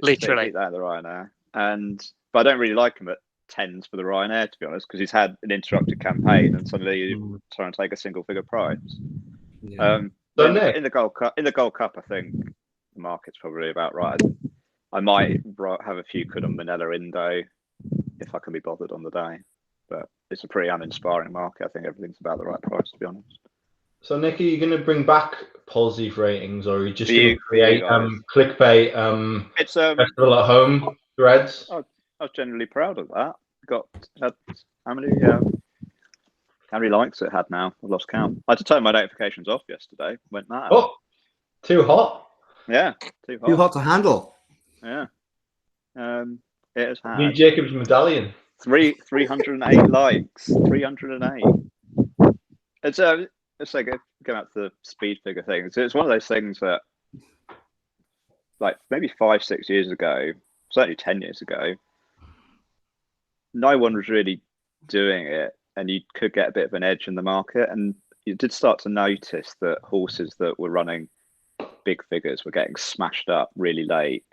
literally beat that in the Ryanair, but I don't really like him at 10s for the Ryanair, to be honest, because he's had an interrupted campaign and suddenly you're trying to take a single-figure prize. Yeah. In the Gold Cup, I think the market's probably about right. I might have a few quid on Manila Indo if I can be bothered on the day, but it's a pretty uninspiring market. I think everything's about the right price, to be honest. So, Nick, are you going to bring back Polsey ratings, or are you just going to create clickbait festival at home threads? I was generally proud of that. Had how many likes it had now? I've lost count. I had to turn my notifications off yesterday. Went mad. Oh, too hot. Yeah, too hot. Too hot to handle. Yeah. It has had Need Jacob's medallion. 308 likes. 308. It's like going back to the speed figure thing. It's one of those things that, like, maybe 5-6 years ago, certainly 10 years ago, no one was really doing it, and you could get a bit of an edge in the market. And you did start to notice that horses that were running big figures were getting smashed up really late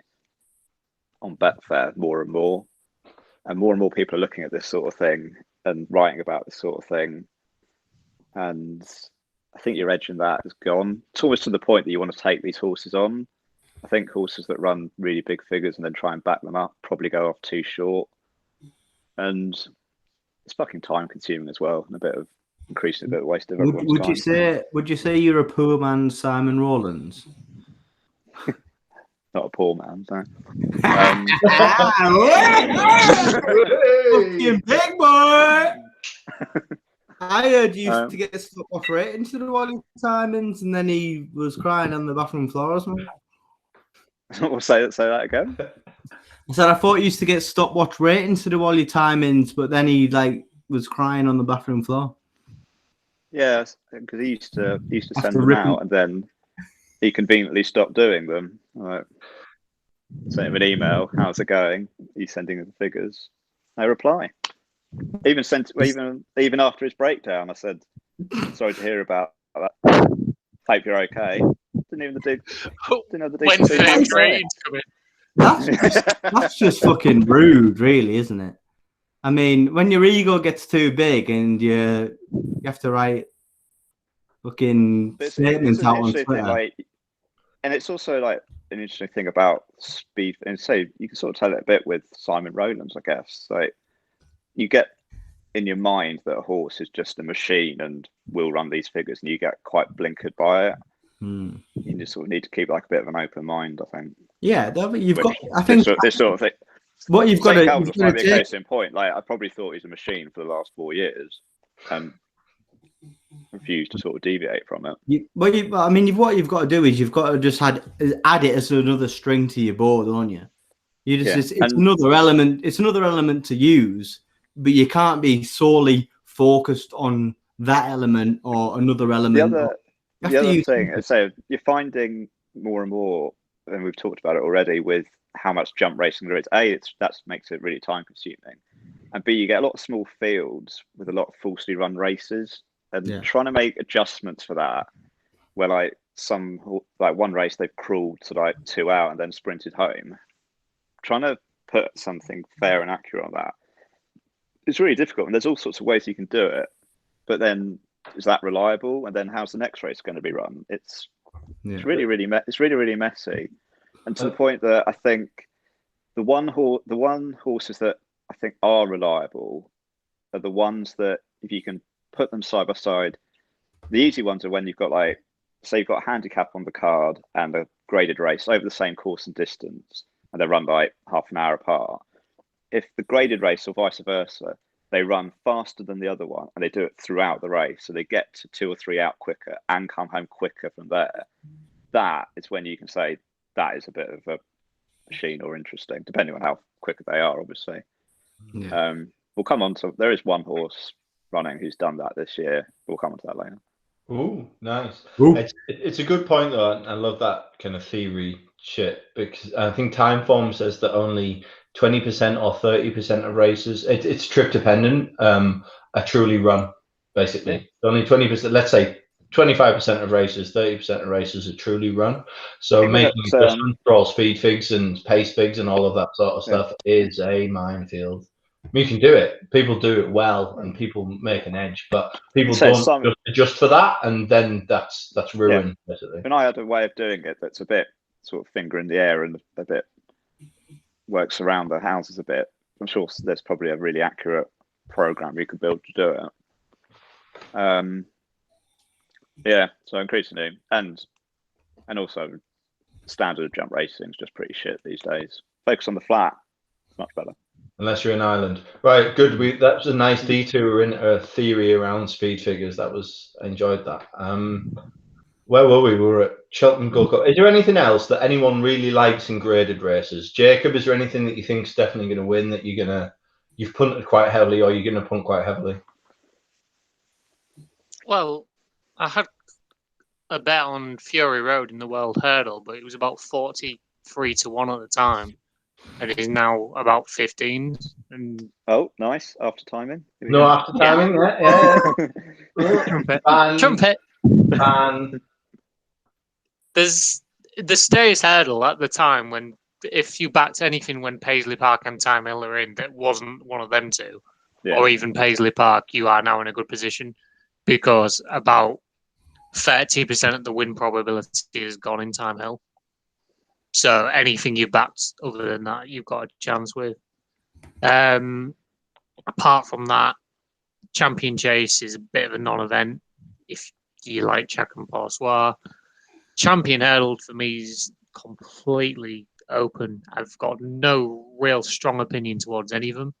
on Betfair more and more. And more people are looking at this sort of thing and writing about this sort of thing. And I think your edge in that is gone. It's almost to the point that you want to take these horses on. I think horses that run really big figures and then try and back them up probably go off too short. And it's fucking time consuming as well, and a bit of waste of everyone's time. Would you say you're a poor man's Simon Rowlands? Not a poor man, no. Fucking big boy! I heard you used to get stuck off ratings to the Wally Simons, and then he was crying on the bathroom floors, man. Say that again. I said I thought you used to get stopwatch ratings to do all your timings, but then he was crying on the bathroom floor. Yeah, because he used to send them out, and then he conveniently stopped doing them. Like, sent him an email. How's it going? He's sending the figures. No reply. Even after his breakdown, I said, "Sorry to hear about that. Hope you're okay." Didn't have the When's the next ratings coming? That's just fucking rude, really, isn't it? I mean, when your ego gets too big and you have to write fucking statements out on Twitter. And it's also like an interesting thing about speed. And so you can sort of tell it a bit with Simon Rowlands, I guess. Like, you get in your mind that a horse is just a machine and will run these figures, and you get quite blinkered by it. You just sort of need to keep like a bit of an open mind, I think. Yeah, you've got. I think this sort of thing. What you've got to be a case in point. Like, I probably thought he's a machine for the last 4 years, and refused to sort of deviate from it. What you've got to do is you've got to just add it as another string to your board, don't you? It's another element. It's another element to use, but you can't be solely focused on that element or another element. The other thing, so you're finding more and more, and we've talked about it already, with how much jump racing there is. That makes it really time consuming, and B, you get a lot of small fields with a lot of falsely run races, and trying to make adjustments for that, where like one race they've crawled to like 2 out and then sprinted home. Trying to put something fair and accurate on that, it's really difficult, and there's all sorts of ways you can do it, but then is that reliable? And then how's the next race going to be run? It's really messy, and to the point that I think the one horses that I think are reliable are the ones that, if you can put them side by side, the easy ones are when you've got, like, say you've got a handicap on the card and a graded race over the same course and distance, and they're run by half an hour apart. If the graded race or vice versa they run faster than the other one, and they do it throughout the race. So they get to 2 or 3 out quicker and come home quicker from there. That is when you can say that is a bit of a machine or interesting, depending on how quick they are, obviously. Yeah. We'll come on to, there is one horse running who's done that this year. We'll come on to that later. Ooh, nice. Ooh. It's a good point, though. I love that kind of theory shit, because I think Timeform says that only 20% or 30% of races, it's trip dependent, are truly run, basically. Yeah. Only 20%, let's say 25% of races, 30% of races are truly run. So making adjustments for all speed figs and pace figs and all of that sort of stuff is a minefield. You can do it. People do it well, and people make an edge, but people don't just adjust for that, and then that's ruined. Basically. And I had a way of doing it that's a bit sort of finger in the air and a bit works around the houses a bit. I'm sure there's probably a really accurate program you could build to do it. Yeah, so increasingly, and also standard jump racing is just pretty shit these days. Focus on the flat. It's much better. Unless you're in Ireland. Right, good. That was a nice detour in a theory around speed figures. I enjoyed that. Where were we? We were at Cheltenham Gold Cup. Is there anything else that anyone really likes in graded races? Jacob, is there anything that you think is definitely going to win, that you've punted quite heavily, or you're going to punt quite heavily? Well, I had a bet on Fury Road in the World Hurdle, but it was about 43 to 1 at the time. And it is now about 15. And oh, nice. After timing. No, after timing, yeah. Trumpet. And there's the Stays Hurdle at the time, when if you backed anything when Paisley Park and Time Hill are in that wasn't one of them two, or even Paisley Park, you are now in a good position, because about 30% of the win probability has gone in Time Hill. So anything you backed other than that, you've got a chance with. Apart from that, Champion Chase is a bit of a non-event if you like Chac and Passoir. Champion Hurdle for me is completely open. I've got no real strong opinion towards any of them.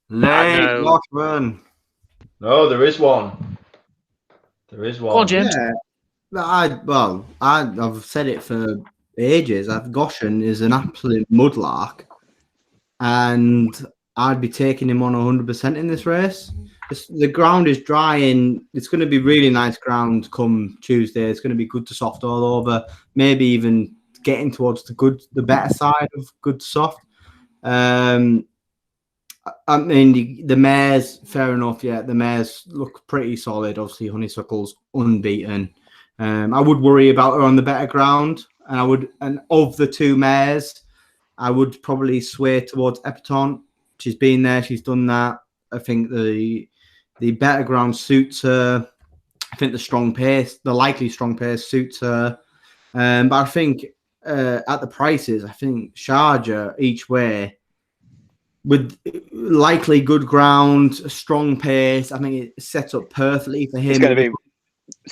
Last one. No, there is one. There is one. Go on, James. Yeah. I've said it for ages. Goshen is an absolute mudlark, and I'd be taking him on 100% in this race. The ground is drying. It's going to be really nice ground come Tuesday. It's going to be good to soft all over. Maybe even getting towards the better side of good to soft. I mean, the mares, fair enough. Yeah, the mares look pretty solid. Obviously, Honeysuckle's unbeaten. I would worry about her on the better ground, and of the two mares, I would probably sway towards Epatante. She's been there, she's done that. I think the better ground suits her. I think the likely strong pace suits her. But I think at the prices, I think Sharjah each way with likely good ground, a strong pace. I think it sets up perfectly for him. It's going to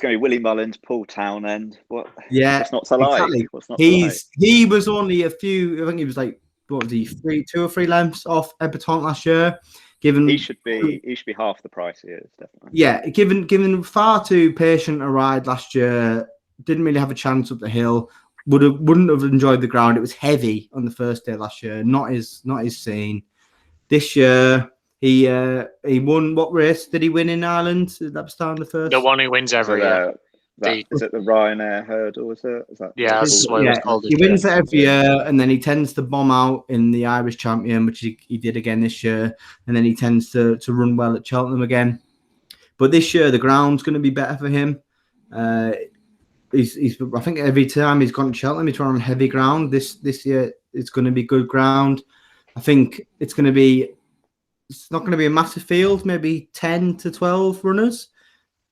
be Willie Mullins, Paul Townend. What? Yeah, what's not to like? Exactly. What's not to like? He was only a few. I think he was like, what was he, 2 or 3 lengths off Epatante last year. He should be half the price he is, definitely. Yeah, given far too patient a ride last year, didn't really have a chance up the hill. Wouldn't have enjoyed the ground. It was heavy on the first day last year. Not his scene. This year he won. What race did he win in Ireland? Did that start the first? The one who wins every year. Is it the Ryanair Hurdle? Is that? Yeah, that's what it was called. He wins it every year, and then he tends to bomb out in the Irish Champion, which he did again this year, and then he tends to run well at Cheltenham again. But this year the ground's going to be better for him. He's I think every time he's gone to Cheltenham, he's run on heavy ground. This year it's going to be good ground. I think it's not going to be a massive field, maybe 10 to 12 runners.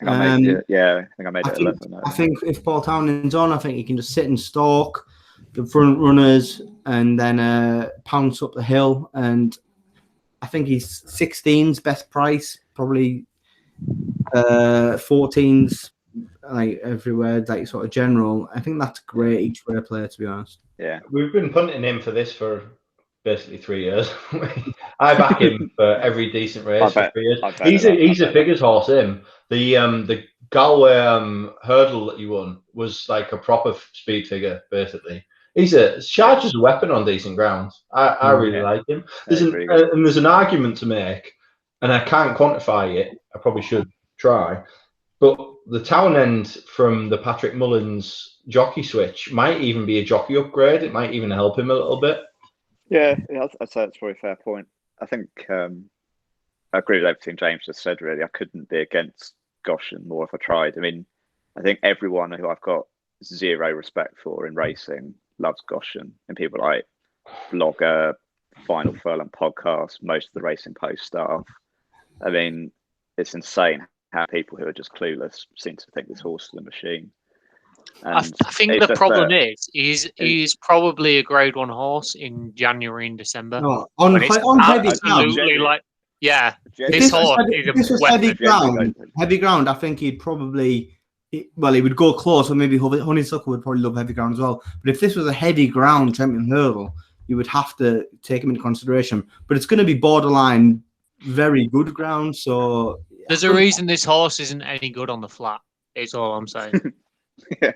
I think I made it 11. I think if Paul Townend's on, I think he can just sit and stalk the front runners and then pounce up the hill. And I think he's 16's best price, probably 14's like everywhere, like sort of general. I think that's a great each way player, to be honest. Yeah, we've been punting him for this for basically 3 years. I back him for every decent race for 3 years. He's a figures horse. The Galway hurdle that he won was like a proper speed figure, basically. Charger's a weapon on decent grounds. I really like him. There's an argument to make, and I can't quantify it. I probably should try. But the Townend from the Patrick Mullins jockey switch might even be a jockey upgrade. It might even help him a little bit. Yeah, I'd say that's probably a fair point. I think I agree with everything James just said, really. I couldn't be against Goshen more if I tried. I mean, I think everyone who I've got zero respect for in racing loves Goshen, and people like Blogger, Final Furlong podcast, most of the Racing Post staff. I mean, it's insane how people who are just clueless seem to think this horse is a machine. I think the problem is he's probably a Grade 1 horse in January and December. No, on heavy ground. This horse is a weapon. Heavy ground, I think he'd probably, he would go close, or maybe Honeysuckle would probably love heavy ground as well. But if this was a heavy ground Champion Hurdle, you would have to take him into consideration. But it's going to be borderline very good ground. So there's a reason this horse isn't any good on the flat. Is all I'm saying. Yeah.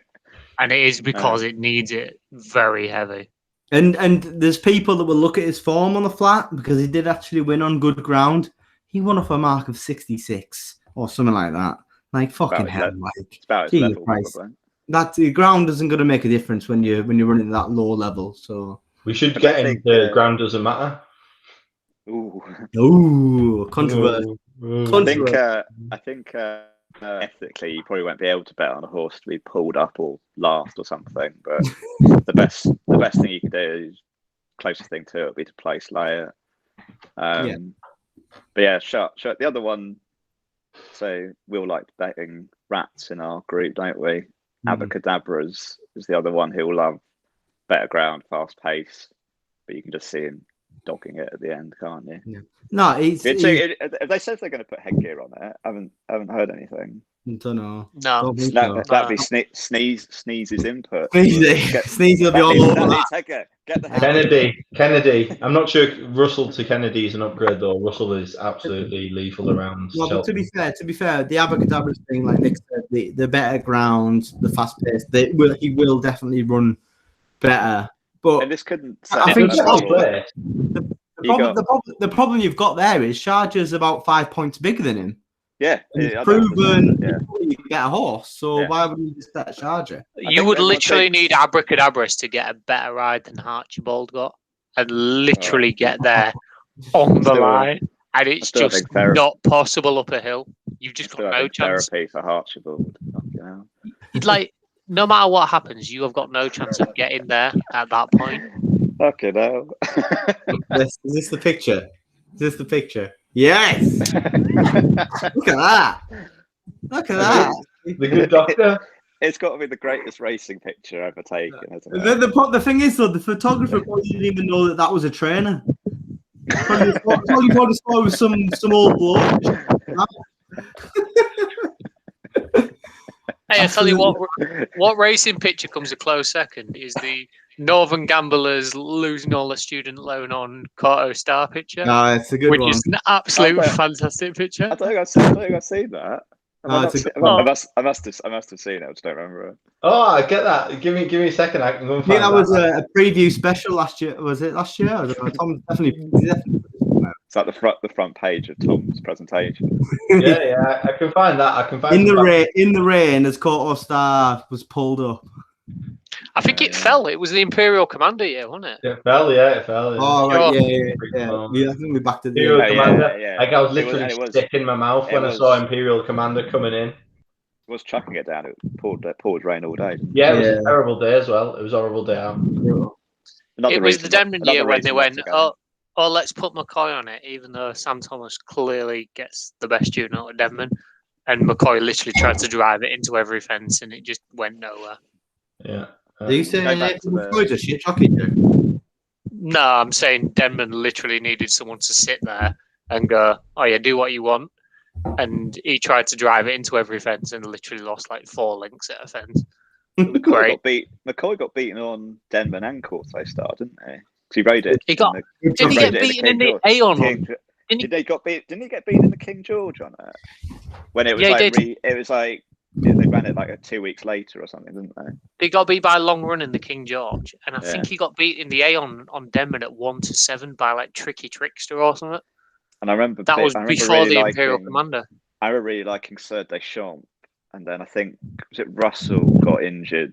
And it is because it needs it very heavy. And there's people that will look at his form on the flat because he did actually win on good ground. He won off a mark of 66 or something like that. Like fucking hell, like it's about his level, that the ground isn't going to make a difference when you're running that low level. So we should get into ground doesn't matter. Ooh, controversy. I think ethically, you probably won't be able to bet on a horse to be pulled up or last or something. But the best thing you can do, closest thing to it, would be to place layer. But yeah, shut. The other one. So we'll like betting rats in our group, don't we? Abracadabras is the other one who will love better ground, fast pace, but you can just see him dogging it at the end, can't you? Yeah. No, they said they're going to put headgear on it. I haven't heard anything. Don't know. No, that'd be Sneeze's input. Sneeze will be all over that. Get the Kennedy. I'm not sure Russell to Kennedy is an upgrade though. Russell is absolutely lethal around. No, but to be fair, the Abracadabras thing, like Nick said, the better ground, the fast pace, he will definitely run better. But and this couldn't. I think the problem you've got there is Charger's about 5 points bigger than him. Yeah, he's proven you get a horse. So why would you just bet Charger? You would literally need Abracadabras to get a better ride than Archibald got, and literally get there on the line, and it's just not possible up a hill. You've just got no chance. Therapy for Archibald. Like, no matter what happens, you have got no chance of getting there at that point. Okay, no. Is this the picture? Is this the picture? Yes. Look at that. Look at that. The good doctor. It's got to be the greatest racing picture ever taken, hasn't it? The thing is, though, the photographer probably didn't even know that was a trainer. Probably thought it was some old bloke. Hey, I tell you what racing picture comes a close second is the Northern Gamblers losing all the student loan on Corto Star picture. No, it's a good one. Which is an absolute fantastic picture. I don't think I've seen that. I must have seen it. I just don't remember it. Oh, I get that. Give me a second. I can go and find that was a preview special last year. Was it last year? I don't know. Tom definitely. It's like the front page of Tom's presentation. yeah, I can find that. I can find in the rain as Corto Star was pulled up. I think it fell. It was the Imperial Commander year, wasn't it? It fell. Oh, right, yeah. I think we back to the Imperial Commander. Yeah. Like I was literally sticking my mouth when I saw Imperial Commander coming in. It was chucking it down. It poured rain all day. Yeah, it was a terrible day as well. It was a horrible day out. It was the Denman year when they went, oh, let's put McCoy on it, even though Sam Thomas clearly gets the best tune out of Denman. And McCoy literally tried to drive it into every fence and it just went nowhere. Yeah. Are you saying McCoy's a shit jockey? No, I'm saying Denman literally needed someone to sit there and go, oh yeah, do what you want. And he tried to drive it into every fence and literally lost like 4 links at a fence. McCoy got beaten on Denman and Corto Star, didn't he? He rode it. Didn't he get beaten in the Aon? Didn't he get beaten in the King George on it? When it was they ran it like 2 weeks later or something, didn't they? They got beat by a long run in the King George, and I think he got beat in the Aon on Denman at 1-7 by like Tricky Trickster or something. And I remember before really the Imperial Commander. I remember really liking Sir Deschamps, and then I think was it Russell got injured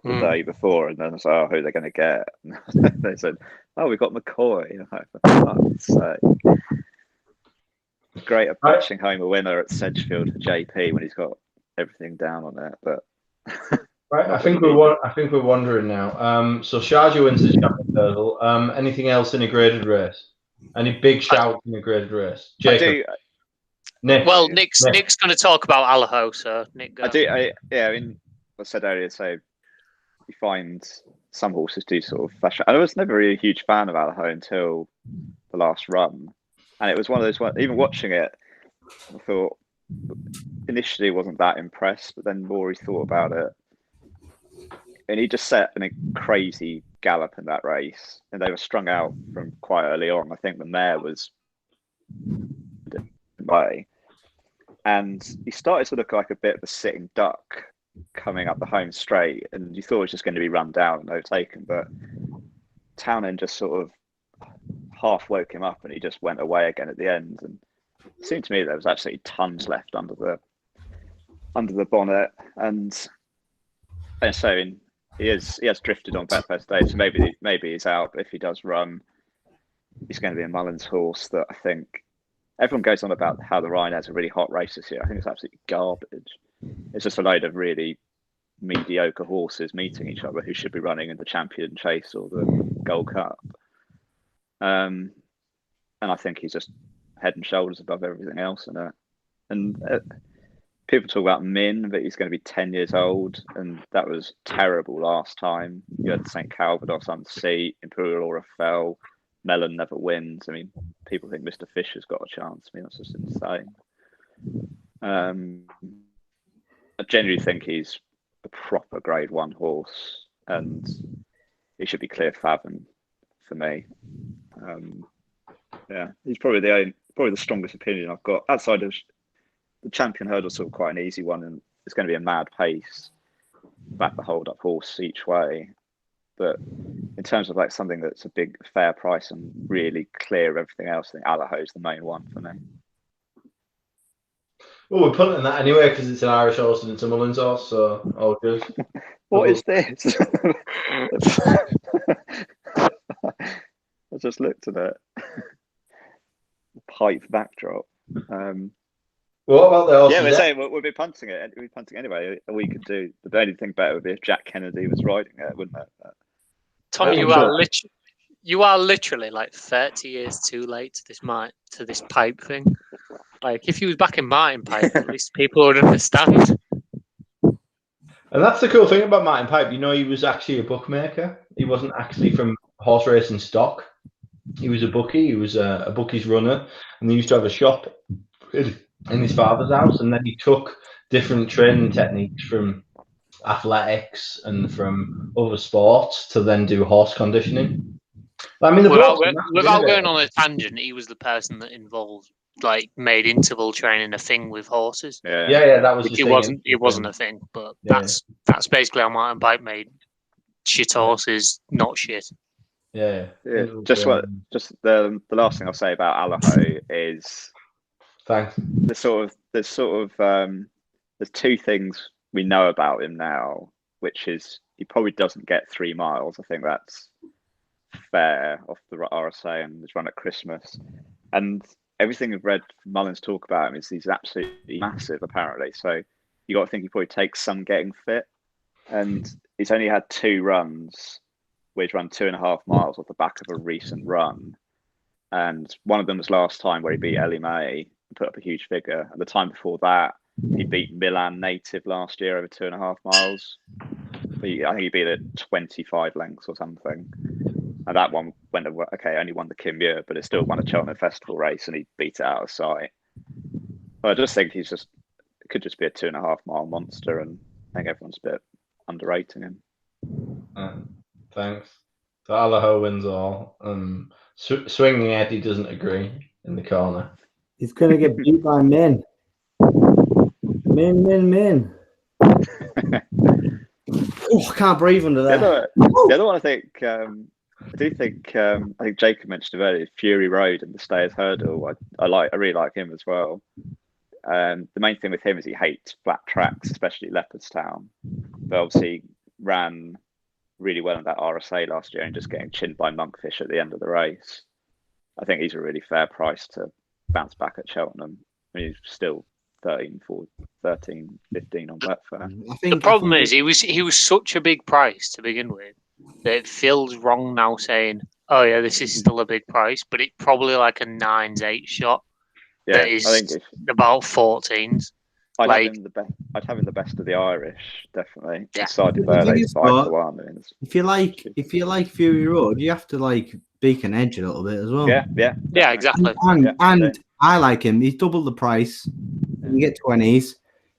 the day before, and then I was like, oh, who are they going to get? And they said, oh, we got McCoy. Great at punching home a winner at Sedgefield for JP when he's got everything down on it, but right. I think we're wondering now. So Sharjah wins the Champion Hurdle. Anything else in a graded race? Any big shouts in a graded race? Jacob. Nick. Well, Nick's going to talk about Allaho, so Nick. Go. I mean, I said earlier, so you find some horses do sort of flash. I was never really a huge fan of Allaho until the last run, and it was one of those. Even watching it, I thought initially wasn't that impressed, but then more he thought about it, and he just set a crazy gallop in that race, and they were strung out from quite early on. I think the mare was way, and he started to look like a bit of a sitting duck coming up the home straight, and you thought it was just going to be run down and overtaken, but Townend just sort of half woke him up, and he just went away again at the end. And it seemed to me there was actually tons left under the bonnet, and so he has drifted on Betfair today, so maybe he's out. But if he does run, he's going to be a Mullins horse that I think everyone goes on about how the Ryanair's a really hot race this year. I think it's absolutely garbage. It's just a load of really mediocre horses meeting each other who should be running in the Champion Chase or the Gold Cup. And I think he's just head and shoulders above everything else in it. And people talk about Min, but he's going to be 10 years old, and that was terrible last time. You had St. Calvados unseat, Imperial Aura fell, Mellon never wins. I mean, people think Mr. Fisher's got a chance. I mean, that's just insane. I genuinely think he's a proper Grade 1 horse, and he should be clear fathom for me. He's probably the strongest opinion I've got outside of the Champion Hurdle. Sort of quite an easy one, and it's going to be a mad pace, back the hold up horse each way. But in terms of like something that's a big fair price and really clear of everything else, I think Allaho's the main one for me. Well, we're punting that anyway because it's an Irish horse and it's a Mullins horse, so all good. What is this? I just looked at it. Pipe backdrop. What about the horse? Yeah, we're saying we'll be punting it. We'll be punting anyway. We could do. The only thing better would be if Jack Kennedy was riding it, wouldn't it? Tom, you are literally like 30 years too late to this pipe thing. Like, if he was back in Martin Pipe, at least people would understand. And that's the cool thing about Martin Pipe. You know, he was actually a bookmaker. He wasn't actually from horse racing stock. He was a bookie. He was a bookie's runner, and he used to have a shop in his father's house. And then he took different training techniques from athletics and from other sports to then do horse conditioning. I mean, without going on a tangent, he was the person that made interval training a thing with horses. Yeah, that was. It wasn't a thing, but that's basically how Martin Pipe made shit horses not shit. Yeah. Just the last thing I'll say about Allaho is, thanks. There's two things we know about him now, which is he probably doesn't get 3 miles. I think that's fair off the RSA and his run at Christmas. And everything I've read Mullins talk about him is he's absolutely massive, apparently. So you got to think he probably takes some getting fit. And he's only had 2 runs where he's run 2.5 miles off the back of a recent run. And one of them was last time where he beat Ellie May and put up a huge figure. And the time before that, he beat Milan Native last year over 2.5 miles. I think he beat it 25 lengths or something. And that one only won the Kim Muir, but it still won a Cheltenham Festival race, and he beat it out of sight. But I just think it could just be a 2.5 mile monster, and I think everyone's a bit underrating him. Thanks. So Allaho wins all. Swinging Eddie doesn't agree in the corner. He's going to get beat by Min. Min. Oh, I can't breathe under there. The other one, I think, I think Jacob mentioned earlier, Fury Road and the Stayers Hurdle. I really like him as well. The main thing with him is he hates flat tracks, especially Leopardstown. But obviously ran really well in that RSA last year and just getting chinned by Monkfish at the end of the race. I think he's a really fair price to bounce back at Cheltenham. I mean, he's still 13, 15 on Betfair. The problem is he was such a big price to begin with that it feels wrong now saying, oh yeah, this is still a big price, but it's probably like a 9s, 8 shot. Yeah, that is about 14s. I'd have him the best of the Irish, definitely. Yeah. Decided Verde's 5-1. If you like Fury Road, you have to like Beacon Edge a little bit as well. Yeah, exactly. And I like him. He's double the price. You get 20s.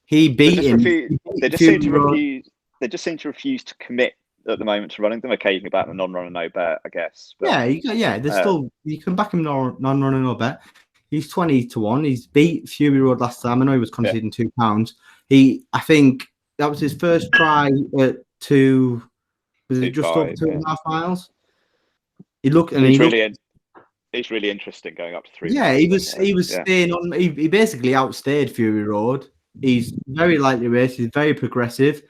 He beat him. They just seem to refuse. They just seem to refuse to commit at the moment to running them. Occasionally about the non-runner no bet, I guess. But, there's still you can back him non-runner no bet. He's 20-1. He's beat Fury Road last time. I know he was conceding £2. I think that was his first try at two. Was it just over 2.5 miles? He's really interesting going up to 3. Yeah, he was staying on. He basically outstayed Fury Road. He's very lightly raced. He's very progressive.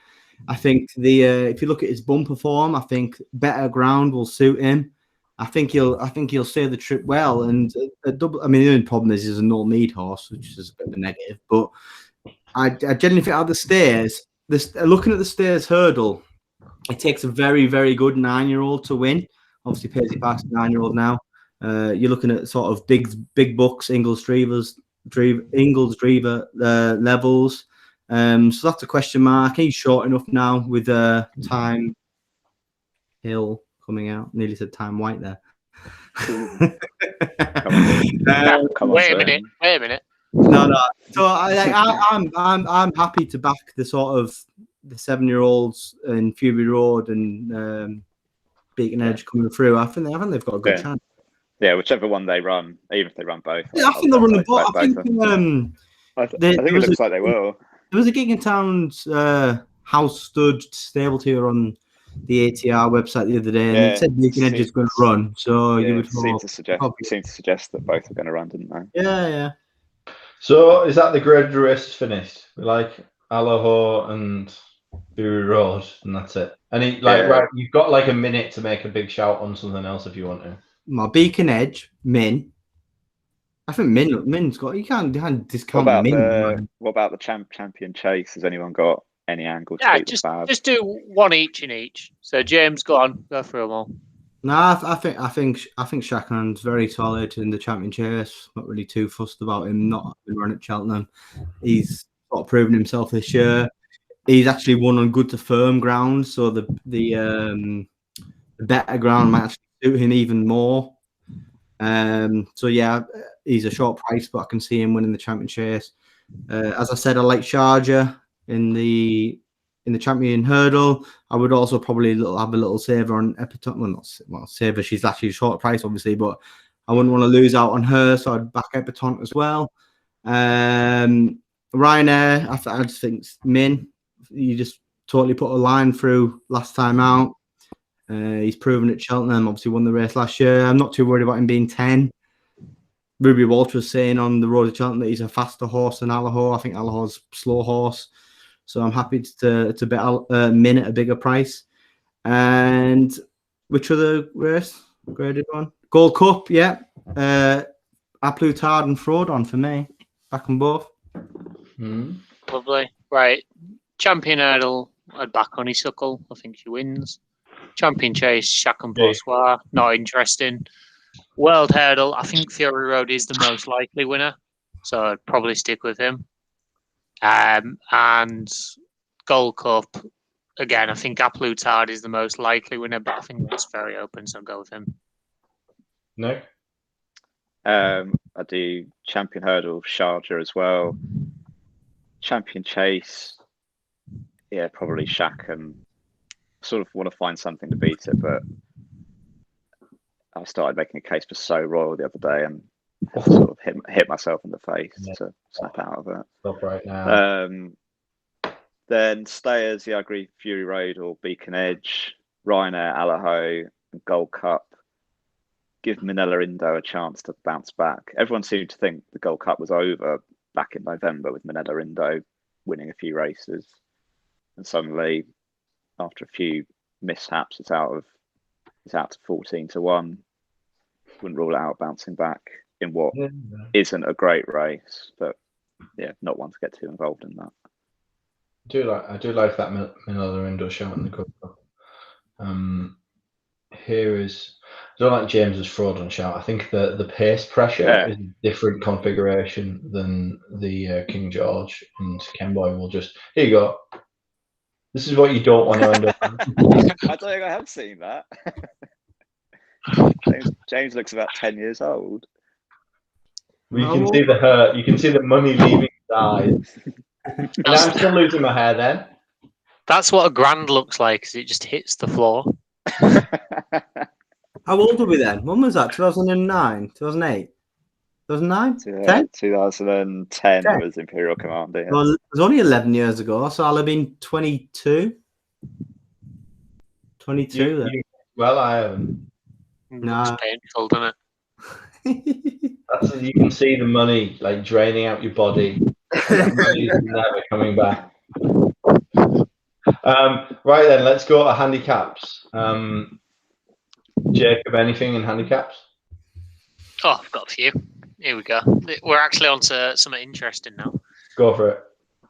I think if you look at his bumper form, I think better ground will suit him. I think he'll stay the trip well. And the only problem is he's a no mead horse, which is a bit of a negative. But I generally think out of the stairs, looking at the Stayers Hurdle, it takes a very, very good 9-year-old to win. Obviously, Paisley Park's a 9-year-old now. You're looking at sort of big bucks, Ingles Drever levels. So that's a question mark. He's short enough now with Time Hill coming out. Nearly said Time White there. Wait a minute. No. So I'm happy to back the sort of the 7-year-olds in Fury Road and Beacon Edge coming through. I think they've got a good chance. Yeah, whichever one they run, even if they run both. Yeah, I think they'll run the both. I think it looks like they will. There was a Gig in Town's house stud stable tour on the ATR website the other day, and it said Beacon Edge is going to run. So you would seem to suggest that both are going to run, didn't they? Yeah. So is that the grade race finished? Like Allaho and Fury Road, and that's it. And right, you've got like a minute to make a big shout on something else if you want to. My Beacon Edge, Min. I think Min's got. You can't discount Min. What about the champion chase? Has anyone got any angle? Just do one each in each. So James, go through them all. No, I think Shackland's very solid in the champion chase. Not really too fussed about him not having run at Cheltenham. He's sort of proven himself this year. He's actually won on good to firm ground, so the better ground might actually suit him even more. So yeah, he's a short price, but I can see him winning the champion chase. As I said, I like Sharjah in the champion hurdle. I would also probably have a little saver on Epatante. Well, saver. She's actually a short price, obviously, but I wouldn't want to lose out on her, so I'd back Epatante as well. Ryanair, I just think Min. You just totally put a line through last time out. He's proven at Cheltenham, obviously won the race last year. I'm not too worried about him being 10. Ruby Walter was saying on the road to Cheltenham that he's a faster horse than Allaho. I think Allaho's a slow horse. So I'm happy to bet Min at a bigger price. And which other race? Graded one? Gold Cup, yeah. Aplutard and Frodon for me. Back on both. Lovely. Right. Champion hurdle, I'd back Honeysuckle. I think she wins. Champion chase, Shack and Boursois, not interesting. World hurdle, I think Fury Road is the most likely winner, so I'd probably stick with him. And Gold Cup, again, I think Aplutard is the most likely winner, but I think that's very open, so I'll go with him. Nick? I do champion hurdle, Sharjah as well. Champion chase, yeah, probably Shack, and sort of want to find something to beat it, but I started making a case for So Royal the other day and sort of hit myself in the face to snap out of it. Stop right now. Then stayers, I agree. Fury Road or Beacon Edge, Ryanair, Allaho, and Gold Cup. Give Manila Indo a chance to bounce back. Everyone seemed to think the Gold Cup was over back in November with Manila Indo winning a few races, and suddenly, after a few mishaps, it's out to 14-1. Wouldn't rule it out bouncing back in what isn't a great race, but not one to get too involved in that. I do like that Manila Indo shout in the Gold Cup. I don't like James's fraudulent shout. I think the pace pressure is a different configuration than the King George, and Ken Boy will just, here you go. This is what you don't want to end up on. I don't think I have seen that. James looks about 10 years old. You can see the hurt. You can see the money leaving his eyes. And I'm still losing my hair then. That's what a grand looks like, because it just hits the floor. How old were we then? When was that? 2009? 2008? 2009? 10? 2010 was Imperial Commander. Yeah. Well, it was only 11 years ago, so I'll have been 22. 22 then. Well, I haven't. No. It's painful, doesn't it? You can see the money like draining out your body. Money's never coming back. Right then, let's go to handicaps. Jacob, anything in handicaps? Oh, I've got a few. Here we go. We're actually on to something interesting now. Go for it.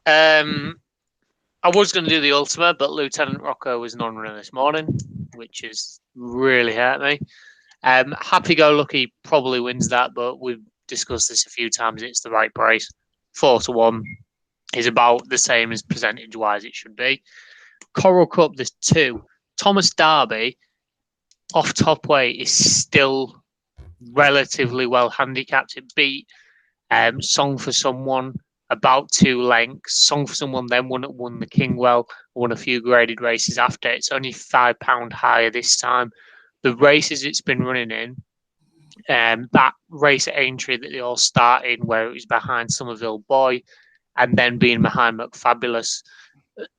I was going to do the Ultima, but Lieutenant Rocco was non-runner this morning, which has really hurt me. Happy Go Lucky probably wins that, but we've discussed this a few times. It's the right price. 4-1 is about the same as percentage-wise it should be. Coral Cup, there's 2. Thomas Darby, off top weight, is still relatively well handicapped. It beat Song for Someone about 2 lengths. Song for Someone then won the Kingwell, won a few graded races after. It's only £5 higher this time. The races it's been running in, that race at Aintree that they all start in, where it was behind Somerville Boy and then being behind McFabulous.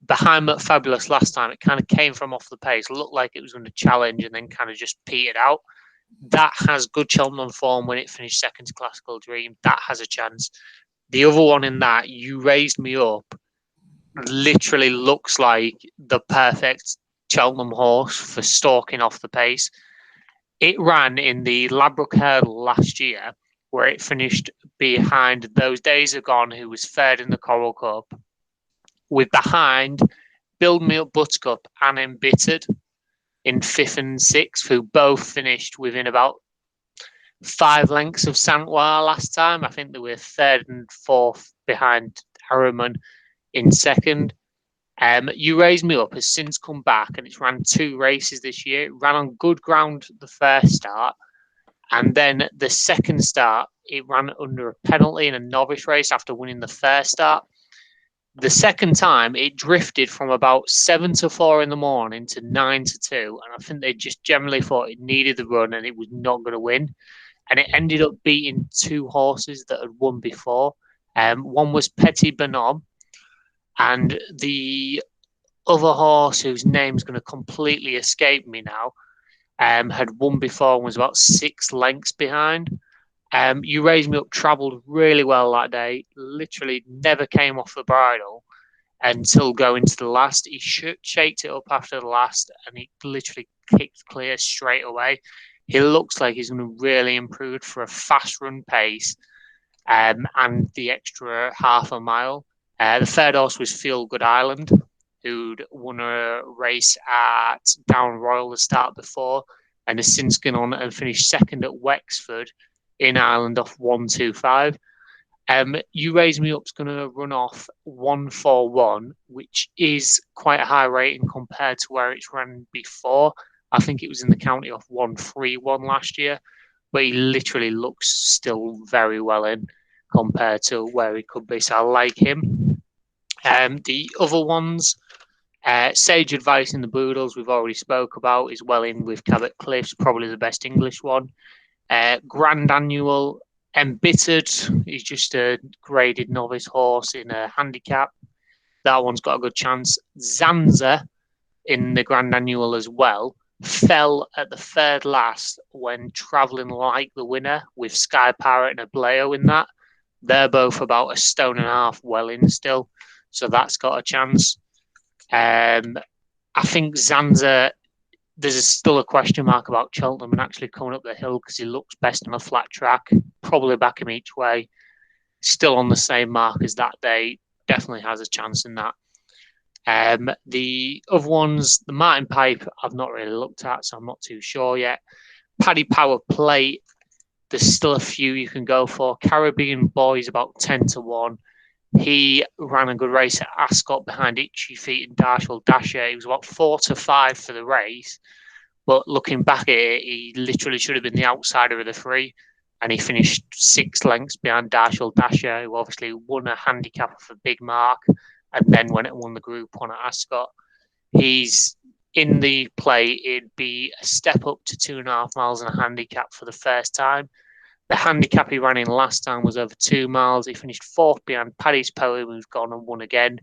Behind McFabulous last time, it kind of came from off the pace, looked like it was going to challenge and then kind of just petered out. That has good Cheltenham form when it finished second to Classical Dream. That has a chance. The other one in that, You Raised Me Up, literally looks like the perfect Cheltenham horse for stalking off the pace. It ran in the Ladbroke Hurdle last year, where it finished behind Those Days Are Gone, who was third in the Coral Cup, with behind Build Me Up Buttercup and Embittered in 5th and 6th, who both finished within about 5 lengths of Santoir last time. I think they were 3rd and 4th behind Harriman in 2nd. You Raise Me Up has since come back, and it's ran 2 races this year. It ran on good ground the first start, and then the second start, it ran under a penalty in a novice race after winning the first start. The second time, it drifted from about 7-4 in the morning to 9-2, and I think they just generally thought it needed the run and it was not going to win. And it ended up beating 2 horses that had won before. One was Petit Bonhomme, and the other horse, whose name's going to completely escape me now, had won before and was about 6 lengths behind. You Raise Me Up travelled really well that day, literally never came off the bridle until going to the last. He shaked it up after the last, and he literally kicked clear straight away. He looks like he's going to really improve for a fast run pace and the extra half a mile. The third horse was Feel Good Island, who'd won a race at Down Royal the start before and has since gone on and finished second at Wexford in Ireland off 125. You Raise Me Up's going to run off 141, which is quite a high rating compared to where it's run before. I think it was in the county off 131 last year, but he literally looks still very well in compared to where he could be. So I like him. The other ones, Sage Advice in the Boodles, we've already spoke about, is well in with Cabot Cliffs, probably the best English one. Grand Annual, Embittered, he's just a graded novice horse in a handicap. That one's got a good chance. Zanza in the Grand Annual as well fell at the third last when travelling like the winner with Sky Parrot and Ableo in that. They're both about 1.5 stone well in still, so that's got a chance. I think Zanza, there's still a question mark about Cheltenham and actually coming up the hill because he looks best on a flat track. Probably back him each way. Still on the same mark as that day. Definitely has a chance in that. The other ones, the Martin Pipe, I've not really looked at, so I'm not too sure yet. Paddy Power Plate, there's still a few you can go for. Caribbean Boys about 10-1. He ran a good race at Ascot behind Itchy Feet and Darshall Dasher. He was about 4-5 for the race. But looking back at it, he literally should have been the outsider of the three. And he finished 6 lengths behind Darshall Dasher, who obviously won a handicap off a big mark and then went and won the Group 1 at Ascot. He's in the play. It'd be a step up to 2.5 miles and a handicap for the first time. The handicap he ran in last time was over 2 miles. He finished 4th behind Paddy's Poem, who's gone and won again.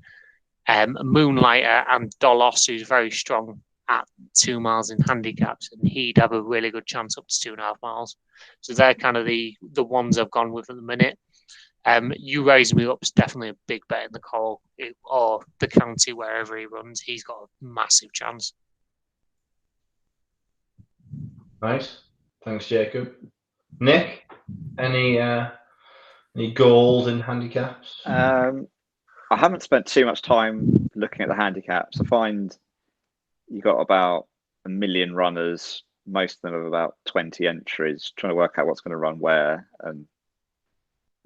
Moonlighter and Dolos, who's very strong at 2 miles in handicaps, and he'd have a really good chance up to 2.5 miles. So they're kind of the ones I've gone with at the minute. You Raise Me Up is definitely a big bet in the Coral or the county, wherever he runs. He's got a massive chance. Nice. Thanks, Jacob. Nick, any goals in handicaps? I haven't spent too much time looking at the handicaps. I find you got about 1 million runners, most of them have about 20 entries, trying to work out what's going to run where, and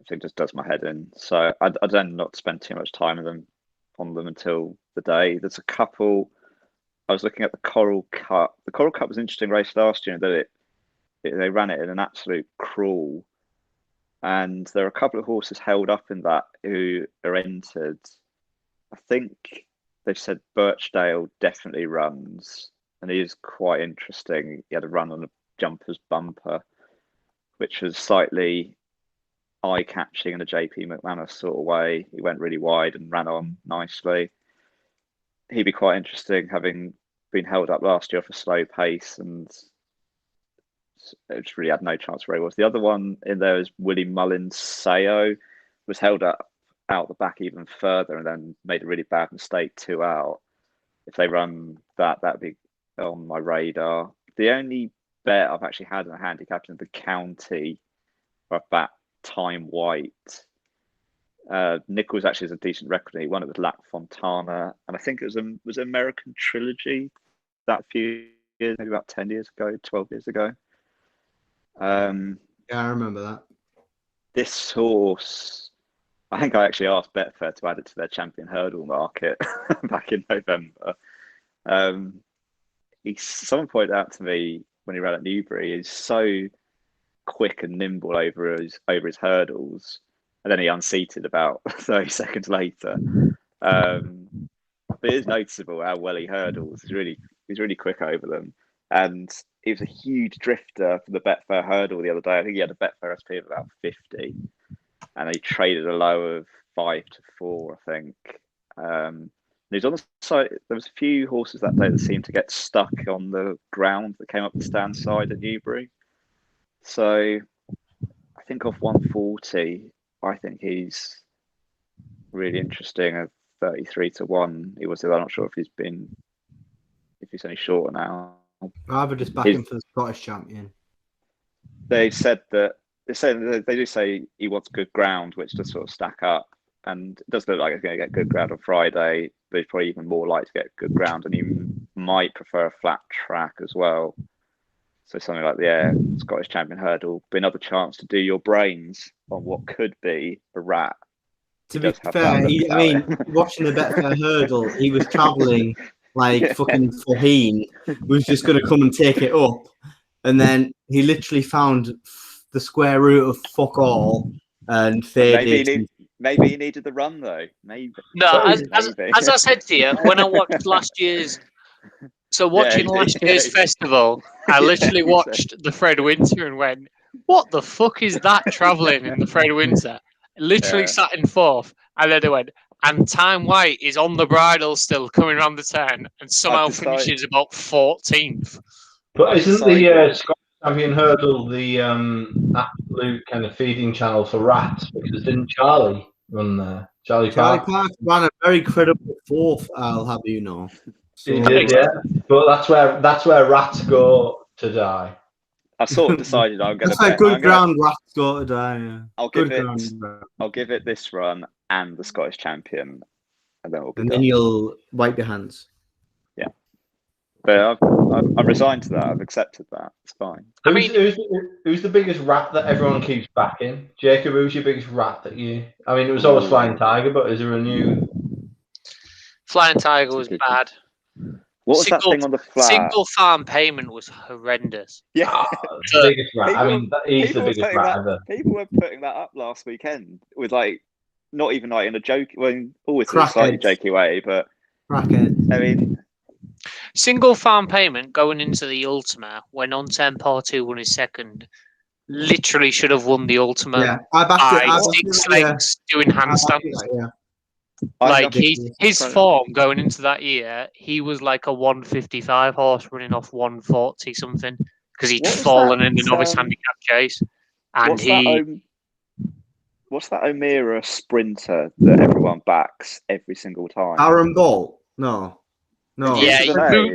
it just does my head in. So I tend not to spend too much time on them until the day. There's a couple. I was looking at the Coral Cup. The Coral Cup was an interesting race last year, that they ran it in an absolute crawl, and there are a couple of horses held up in that who are entered. I think they've said Birchdale definitely runs, and he is quite interesting. He had a run on a jumper's bumper, which was slightly eye-catching in a JP McManus sort of way. He went really wide and ran on nicely. He'd be quite interesting, having been held up last year for slow pace, and it just really had no chance where he was. The other one in there is Willie Mullins. Sayo was held up out the back even further and then made a really bad mistake 2 out. If they run that, that'd be on my radar. The only bet I've actually had in a handicap in the county, where I've backed Time White. Nichols actually has a decent record. He won it with Lac Fontana, and I think it was American Trilogy that few years, maybe about 10 years ago, 12 years ago. Yeah, I remember that. This horse, I think I actually asked Betfair to add it to their champion hurdle market back in November. Someone pointed out to me when he ran at Newbury, he's so quick and nimble over his hurdles, and then he unseated about 30 seconds later. But it is noticeable how well he hurdles. He's really quick over them, and he was a huge drifter for the Betfair hurdle the other day. I think he had a Betfair SP of about 50, and he traded a low of 5-4, I think. He's on the side. There was a few horses that day that seemed to get stuck on the ground that came up the stand side at Newbury. So I think off 140, I think he's really interesting at 33-1. He was. I'm not sure if he's any shorter now. I would just back him for the Scottish champion. They said that they do say he wants good ground, which does sort of stack up, and it does look like he's going to get good ground on Friday. But he's probably even more likely to get good ground, and he might prefer a flat track as well. So something like the Scottish champion hurdle, be another chance to do your brains on what could be a rat. To be fair, watching the Betfair hurdle, he was travelling like fucking Faheen was just going to come and take it up, and then he literally found the square root of fuck all and faded. Maybe he needed the run though. Maybe. No, Maybe. as I said to you, when I watched last year's, last year's festival, I literally watched the Fred Winter and went, "What the fuck is that travelling in the Fred Winter?" Literally sat in fourth, and then I went, and Time White is on the bridle still coming around the turn, and somehow finishes about 14th. But isn't the Scottish Champion Hurdle the absolute kind of feeding channel for rats? Because didn't Charlie run there? Charlie Park ran a very credible fourth, I'll have you know. So, he did, yeah. But that's where rats go to die. I've sort of decided I'm going to. That's a good ground rats go to die. Yeah. I'll give it this run and the Scottish Champion, and then we'll be done. Then you'll wipe your hands. Yeah, but I've resigned to that. I've accepted that. It's fine. Who's the biggest rat that everyone keeps backing? Jacob, who's your biggest rat that you? I mean, it was always Flying Tiger, but is there a new? Flying Tiger was bad. What was that thing on the flat? Single farm payment was horrendous. Yeah, the biggest rat. I mean, he's the biggest rat ever. People were putting that up last weekend with not even in a joke, always in a slightly jokey way, but Crackhead. I mean, single farm payment going into the Ultima when on 10 Part 2 won his second, literally should have won the Ultima. Yeah, I backed it. 6 legs doing handstands. His form going into that year, he was like a 155 horse running off 140 something because he'd fallen in the novice handicap chase. And what's that O'Meara sprinter that everyone backs every single time? Aaron Ball? No. Yeah,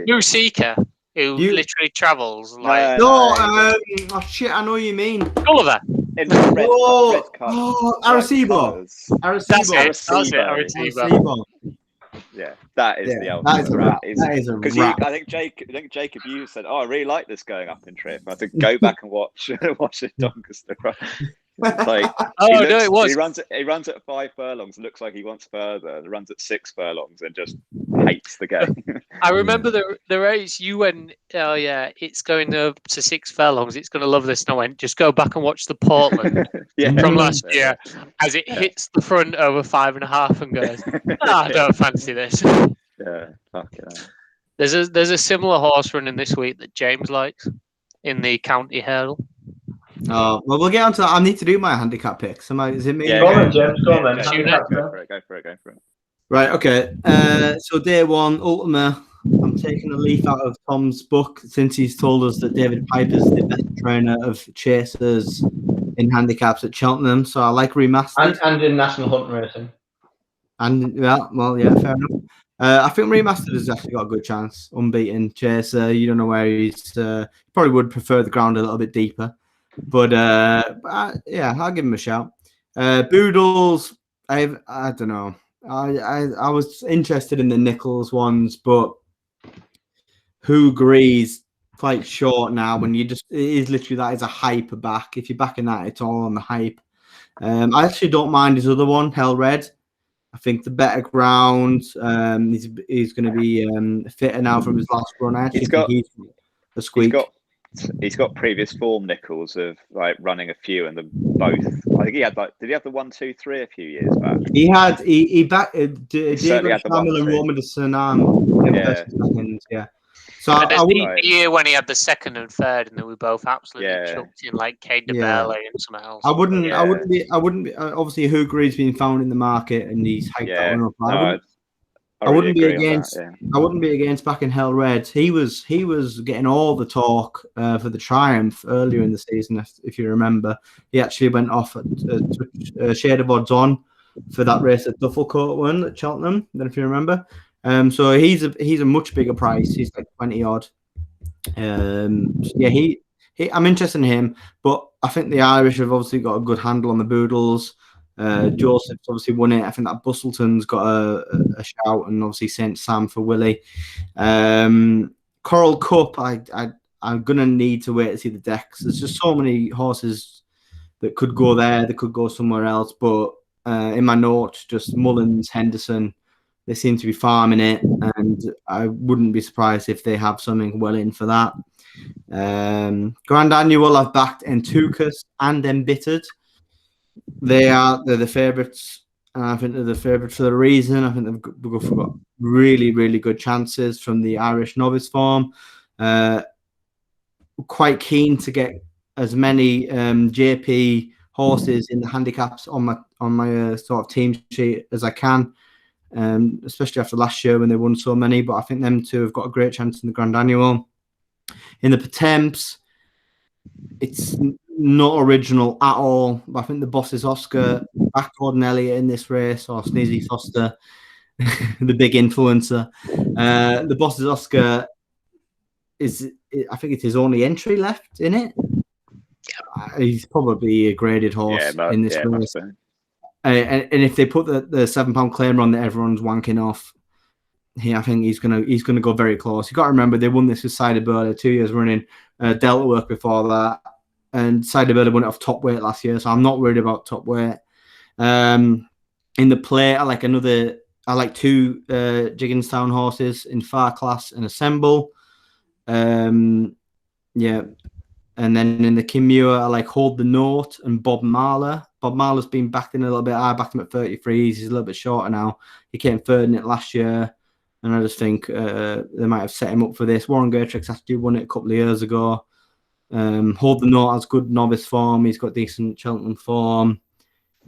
Musika, who literally travels like. Oh shit! I know what you mean. Gulliver. In the red Arecibo. Arecibo. Yeah, that is the ultimate rat. That is a rat. I think Jacob, you said, "Oh, I really like this going up in trip." I have to go back and watch it Doncaster run. It was. He runs at 5 furlongs. Looks like he wants further. And runs at 6 furlongs and just hates the game. I remember the race. You went, oh yeah, it's going up to 6 furlongs. It's going to love this. And I went, just go back and watch the Portland from last year as it hits the front over 5.5 and goes, I don't fancy this. Yeah, fuck it. There's a similar horse running this week that James likes in the county hurdle. Well, we'll get on to that. I need to do my handicap picks. Is it me? Yeah, go on, James. Go on, Go for it. Right, okay. So day one, Ultima. I'm taking a leaf out of Tom's book since he's told us that David Piper's the best trainer of chasers in handicaps at Cheltenham. So I like Remastered. And in National Hunt Racing. And, fair enough. I think Remastered has actually got a good chance. Unbeaten chaser. You don't know where he's... probably would prefer the ground a little bit deeper. But I'll give him a shout. Boodles, I don't know. I was interested in the Nichols ones, but Who Agrees quite short now. When it is literally that is a hype back. If you're backing that, it's all on the hype. I actually don't mind his other one, Hell Red. I think the better ground. He's going to be fitter now from his last run. I actually think he's a squeak. He's got previous form, Nichols, of running a few and them both. I think he had did he have the 1, 2, 3 a few years back? He backed Diego Samuel and Roman de Sanan. Yeah. So the year when he had the 2nd and 3rd, and then we both absolutely chucked in like Cade de Burley and something else. I wouldn't be. Obviously, Who Agrees being found in the market and he's hyped up. I wouldn't be against. I wouldn't be against backing Hell Red. He was getting all the talk for the Triumph earlier in the season, if you remember. He actually went off a shade of odds on for that race at Dufflecoat one at Cheltenham. Then, if you remember, so he's a much bigger price. He's like 20 odd. I'm interested in him, but I think the Irish have obviously got a good handle on the Boodles. Joseph's obviously won it. I think that Bustleton's got a shout, and obviously St. Sam for Willie. Coral Cup, I'm gonna need to wait to see the decks. There's just so many horses that could go there, that could go somewhere else. But in my notes, just Mullins, Henderson, they seem to be farming it, and I wouldn't be surprised if they have something well in for that. Grand Annual, I've backed Entucas and Embittered. They're the favourites. And I think they're the favourite for the reason. I think they've got really, really good chances from the Irish novice form. Quite keen to get as many JP horses in the handicaps on my sort of team sheet as I can, especially after last year when they won so many. But I think them two have got a great chance in the Grand Annual. In the Potemps, it's not original at all. But I think the Bosses Oscar, back Gordon Elliott in this race, or Sneezy Foster, the big influencer. The Bosses Oscar I think it's his only entry left in it. He's probably a graded horse in this race. And if they put the £7 claim on that everyone's wanking off, I think he's gonna go very close. You got to remember they won this with Cider Bird 2 years running, Delta Work before that, and Cider Bird won it off top weight last year, so I'm not worried about top weight. In the play, I like two Jigginstown horses in Far Class and Assemble. And then in the Kimura, I like Hold the Note and Bob Marler. Bob Marler's been backed in a little bit. I backed him at 33. He's a little bit shorter now. He came third in it last year. And I just think they might have set him up for this. Warren Gertrix actually won it a couple of years ago. Hold the Note has good novice form. He's got decent Cheltenham form.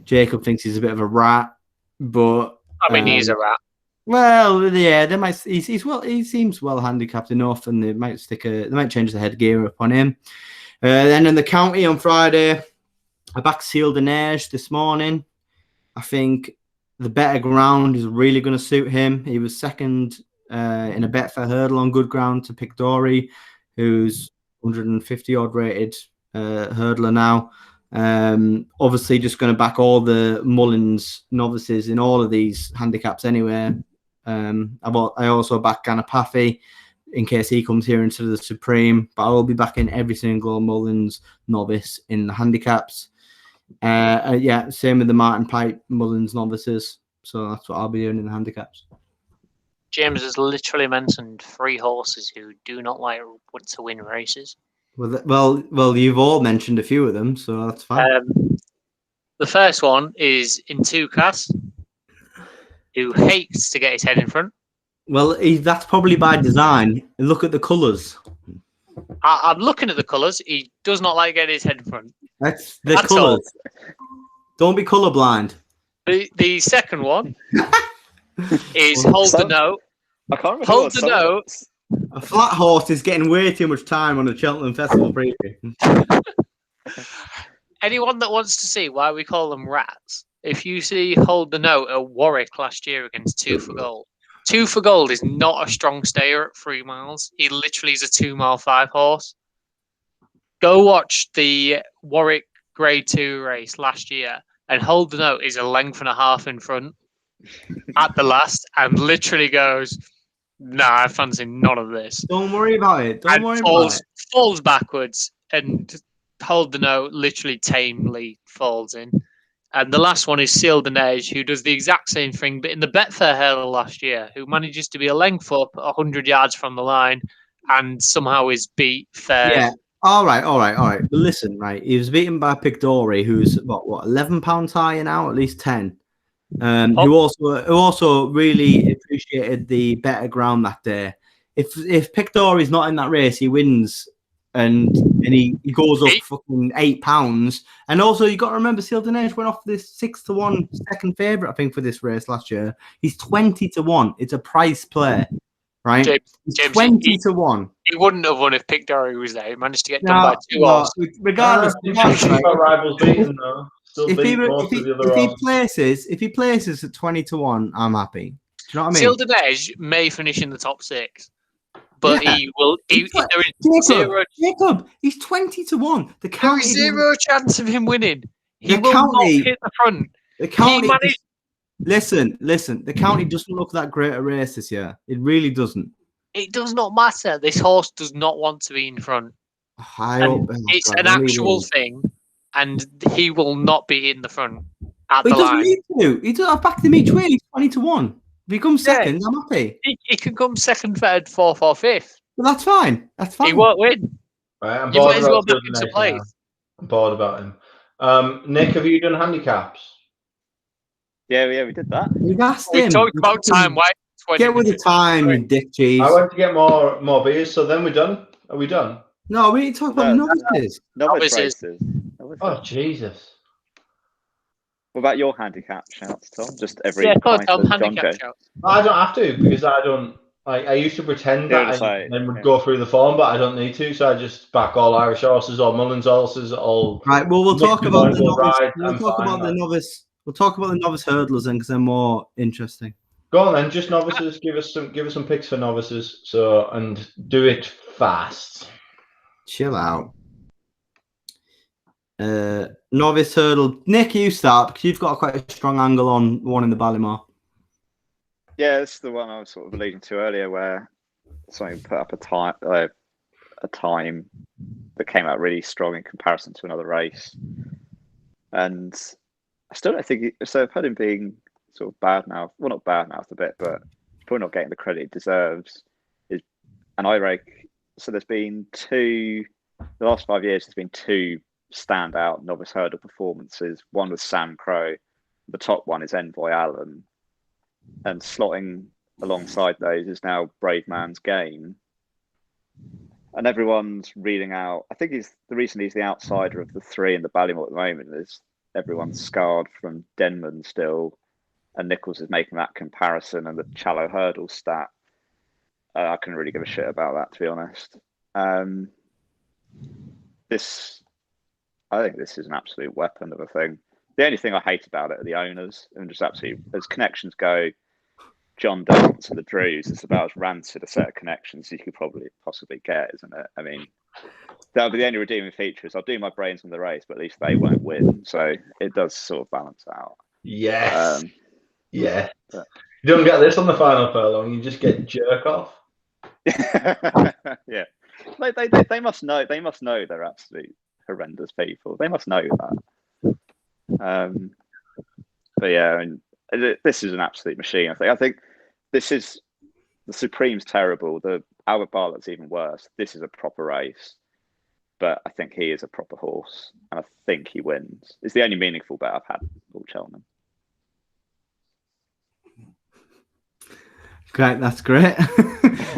Jacob thinks he's a bit of a rat. But he's a rat. Well, yeah, they might. He seems well handicapped enough, and they might change the headgear upon him. Then in the county on Friday, I backed Seal de Neige this morning. I think the better ground is really going to suit him. He was second in a Betfair hurdle on good ground to Pictori, who's 150 odd rated hurdler now. Obviously, just going to back all the Mullins novices in all of these handicaps anyway. I also back Ganapathy in case he comes here into the Supreme, but I will be backing every single Mullins novice in the handicaps. Same with the Martin Pipe Mullins novices. So that's what I'll be doing in the handicaps. James has literally mentioned 3 horses who do not like to win races. Well, you've all mentioned a few of them, so that's fine. The first one is Intukas, who hates to get his head in front. Well, that's probably by design. Look at the colours. I'm looking at the colours. He does not like getting his head in front. That's the colours. Don't be colourblind. The second one is Hold the Note. I can't remember. Hold the Note. A flat horse is getting way too much time on the Cheltenham Festival preview. Anyone that wants to see why we call them rats, if you see Hold the Note at Warwick last year against 2 for Gold. 2 for Gold is not a strong stayer at 3 miles. He literally is a 2 mile 5 horse. Go watch the Warwick Grade 2 race last year, and Hold the Note is a length and a half in front at the last, and literally goes, "Nah, I fancy none of this." Don't worry about it. Falls backwards, and Hold the Note literally tamely falls in. And the last one is Seal de Neige, who does the exact same thing, but in the Betfair hurdle last year, who manages to be a length up 100 yards from the line and somehow is beat fair. Yeah. All right. But listen, right. He was beaten by Pictori, who's what £11 higher now, at least 10. Who also really appreciated the better ground that day. If Pictori's not in that race, he wins. And he goes up fucking £8. And also, you got to remember, Seal de Neige went off this 6-1 second favourite, I think, for this race last year. He's 20-1. It's a price play, right? James, 20-1. He wouldn't have won if Pictori was there. He managed to get done by 2 horses. Regardless, rivals beaten though. If he places at 20-1, I'm happy. Do you know what I mean? Seal de Neige may finish in the top 6. But he will. Jacob, he's 20-1. There is zero chance of him winning. He will not hit the front. The county. Listen. The county doesn't look that great a race this year. It really doesn't. It does not matter. This horse does not want to be in front. It's an actual thing, and he will not be in the front at the line. He doesn't need to. I've backed him each way. He's 20-1. If he comes second, I'm happy. He can come second, third, fourth, or fifth. Well, that's fine. He won't win. Right, I'm you bored might as well back into place. I'm bored about him. Nick, have you done handicaps? Yeah, we did that. We've asked We him. talked about time. Wait, 20 Get with the minutes. time, you dick cheese. I went to get more beers, so then we're done. Are we done? No, we need to talk about No. novices. Novice Novices. races. Novice Oh, races. Jesus. What about your handicap shouts, Tom? Just every Yeah, go on, pint Tom. of John Handicap Joe. shout. I don't have to because I don't. I used to pretend Yeah, that just I like- then would yeah. go through the form, but I don't need to. So I just back all Irish horses, all Mullins horses, all. Right. Well, we'll talk about the Will novice. ride, We'll I'm talk fine, about the man. novice. We'll talk about the novice hurdlers then, because they're more interesting. Go on then, just novices. Give us some picks for novices. So and do it fast. Chill out. Novice hurdle. Nick, you start because you've got quite a strong angle on one in the Ballymore. Yeah, this is the one I was sort of alluding to earlier, where somebody put up a time that came out really strong in comparison to another race, and I still don't think so. I've heard him being sort of bad now. Well, not bad now a bit, but probably not getting the credit he deserves. And I rake. So there's been the last 5 years. There's been two standout novice hurdle performances. One was Sam Crow. The top one is Envoy Allen. And slotting alongside those is now Brave Man's Game. And everyone's reading out. I think the reason he's the outsider of the three in the Ballymore at the moment is everyone's scarred from Denman still. And Nichols is making that comparison and the shallow hurdle stat. I couldn't really give a shit about that, to be honest. I think this is an absolute weapon of a thing. The only thing I hate about it are the owners, and just absolutely, as connections go, John Dance and the Drews, it's about as rancid a set of connections as you could possibly get, isn't it? I mean, that'll be the only redeeming feature is I'll do my brains on the race, but at least they won't win. So it does sort of balance out. Yes. Yeah. You don't get this on the final furlong. You just get jerk off. Yeah. They must know. They must know they're absolute horrendous people. They must know that. But yeah, I mean, this is an absolute machine. I think this is the Supreme's terrible. The Albert Bartlett's even worse. This is a proper race, but I think he is a proper horse, and I think he wins. It's the only meaningful bet I've had all Cheltenham. Great, that's great.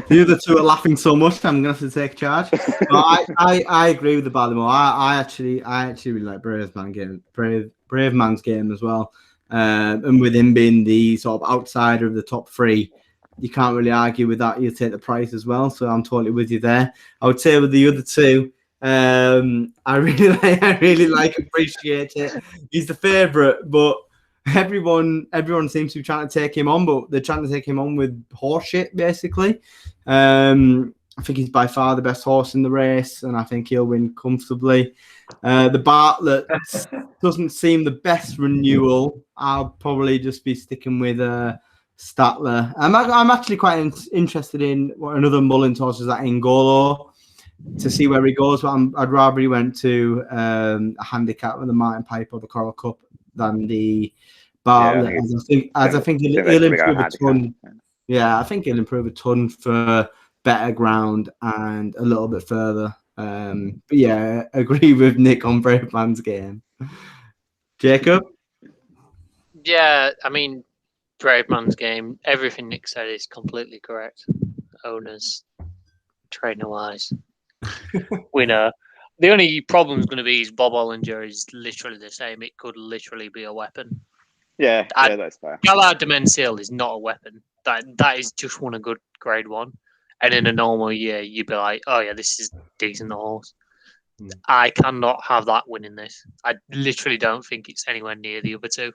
The other two are laughing so much, I'm going to have to take charge. I agree with the Ballymore. I actually really like Brave Man's Game as well. And with him being the sort of outsider of the top three, you can't really argue with that. You take the price as well. So I'm totally with you there. I would say with the other two, I really appreciate it. He's the favourite, but everyone seems to be trying to take him on, but they're trying to take him on with horse shit, basically. I think he's by far the best horse in the race, and I think he'll win comfortably. The Bartlett doesn't seem the best renewal. I'll probably just be sticking with Statler. I'm actually quite interested in what another Mullins horse is, that Ingolo, to see where he goes. But I'd rather he went to a handicap with the Martin Pipe or the Coral Cup than the Bartlett. I think he'll improve a ton. Yeah, I think he'll improve a ton for better ground and a little bit further. But yeah, I agree with Nick on Brave Man's Game. Jacob? Yeah, I mean, Brave Man's Game, everything Nick said is completely correct. Owners, trainer-wise, winner. The only problem is going to be is Bob Ollinger is literally the same. It could literally be a weapon. Yeah, that's fair. Gallard de Mensil is not a weapon. That is just won a good grade one. And in a normal year, you'd be like, oh yeah, this is a decent horse. I cannot have that winning this. I literally don't think it's anywhere near the other two.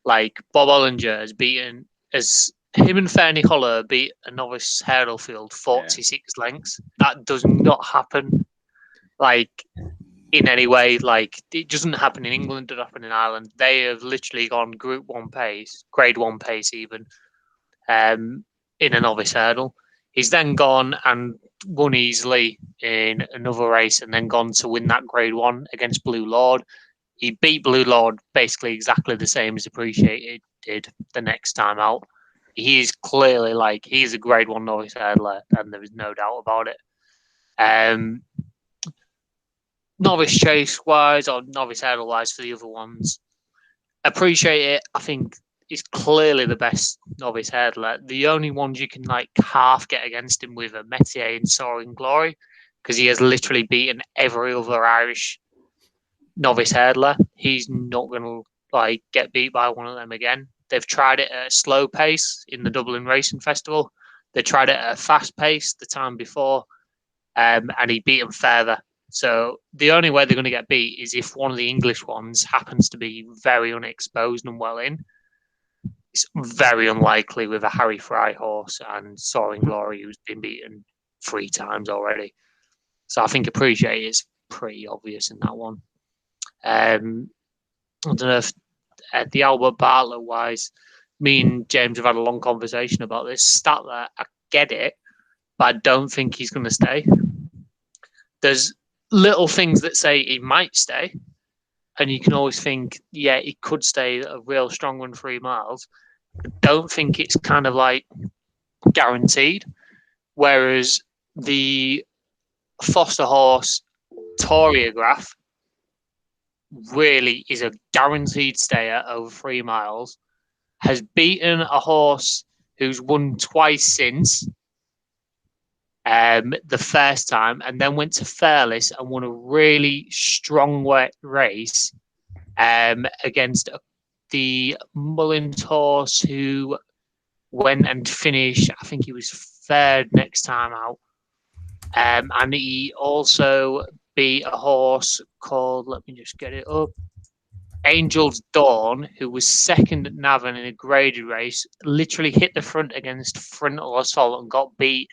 Like, Bob Ollinger has beaten, as him and Fernie Holler beat a novice hurdle field 46 lengths. That does not happen, like, in any way. Like, it doesn't happen in England, it doesn't happen in Ireland. They have literally gone Group 1 pace, Grade 1 pace even, in a novice hurdle. He's then gone and won easily in another race and then gone to win that Grade 1 against Blue Lord. He beat Blue Lord basically exactly the same as Appreciated did the next time out. He is clearly, like, he's a Grade 1 novice hurdler, and there is no doubt about it. Novice chase wise or novice hurdle wise for the other ones, Appreciate It. I think is clearly the best novice hurdler. The only ones you can like half get against him with are Metier and Soaring Glory, because he has literally beaten every other Irish novice hurdler. He's not going to like get beat by one of them again. They've tried it at a slow pace in the Dublin Racing Festival. They tried it at a fast pace the time before, and he beat them further. So the only way they're going to get beat is if one of the English ones happens to be very unexposed and well in. It's very unlikely with a Harry Fry horse and Soaring Glory, who's been beaten 3 times already. So I think Appreciate is pretty obvious in that one. I don't know if the Albert Bartlett wise, me and James have had a long conversation about this. Stat there, I get it, but I don't think he's going to stay. There's little things that say he might stay, and you can always think, yeah, he could stay a real strong 1 3 miles. I don't think it's kind of like guaranteed. Whereas the Foster horse Toriograph really is a guaranteed stayer over 3 miles, has beaten a horse who's won twice since the first time, and then went to Fairless and won a really strong race against the Mullins horse, who went and finished, I think he was 3rd next time out. And he also beat a horse called, let me just get it up, Angel's Dawn, who was 2nd at Navan in a graded race, literally hit the front against Frontal Assault and got beat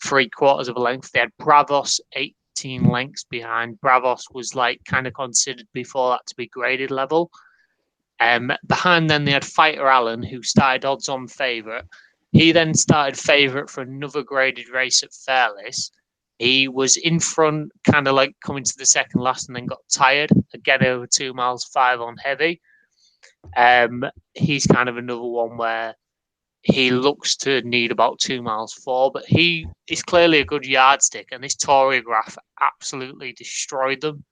3/4 of a length. They had Bravos 18 lengths behind. Bravos was like kind of considered before that to be graded level. Behind them, they had Fighter Allen, who started odds on favourite. He then started favourite for another graded race at Fairless. He was in front, kind of like coming to the second last, and then got tired again over 2 miles 5 on heavy. He's kind of another one where he looks to need about 2 miles 4, but he is clearly a good yardstick, and this Toriograph absolutely destroyed them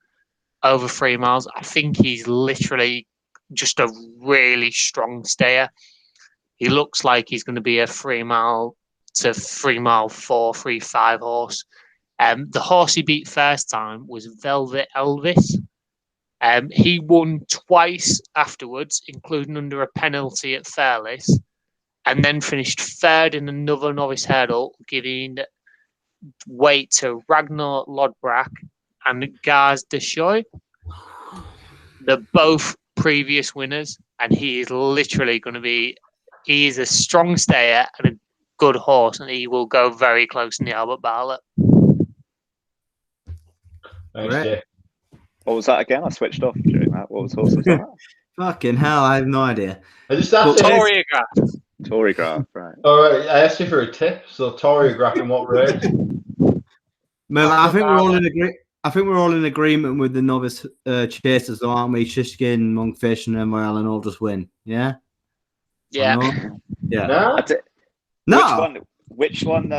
over 3 miles. I think he's literally just a really strong stayer. He looks like he's going to be a 3 mile to 3 mile 4, 3-5 horse. The horse he beat first time was Velvet Elvis. He won twice afterwards, including under a penalty at Fairless, and then finished 3rd in another novice hurdle, giving weight to Ragnar Lodbrok and Gaz Deshoy. They're both previous winners, and he is literally going to be, he is a strong stayer and a good horse, and he will go very close in the Albert Bartlett. Thanks, Jay. What was that again? I switched off during that. What horse was that? Fucking hell, I have no idea. I just asked Toriograph. Toriograph, right. All right, I asked you for a tip. So Toriograph in what race? Well, I think we're all in agreement with the novice chasers, though, aren't we? Shishkin, Monkfish, and Emerald, and all just win. Yeah. Yeah. Yeah. No. Which one?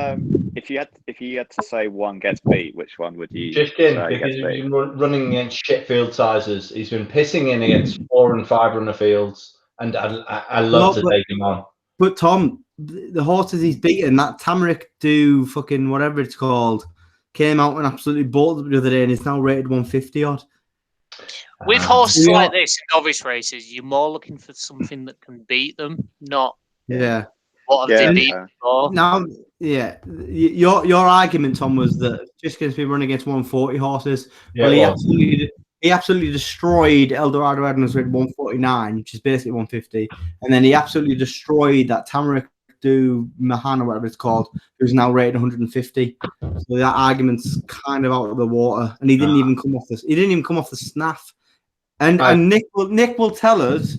If you had to say one gets beat, which one would you? Shishkin, because he's been running against shit field sizes. He's been pissing in against 4 and 5 runner fields, and I love to take him on. But Tom, the horses he's beaten, that Tamarick do fucking whatever it's called, came out and absolutely bolted the other day, and is now rated 150 odd. With horses like this in novice races, you're more looking for something that can beat them, not what have they beaten for. Now, your argument, Tom, was that just because we run against 140 horses, he absolutely destroyed Eldorado Edmonds with 149, which is basically 150, and then he absolutely destroyed that Tamarick do Mahan or whatever it's called, who's now rated 150. So that argument's kind of out of the water, and he didn't even come off this. He didn't even come off the snaff. And Nick will tell us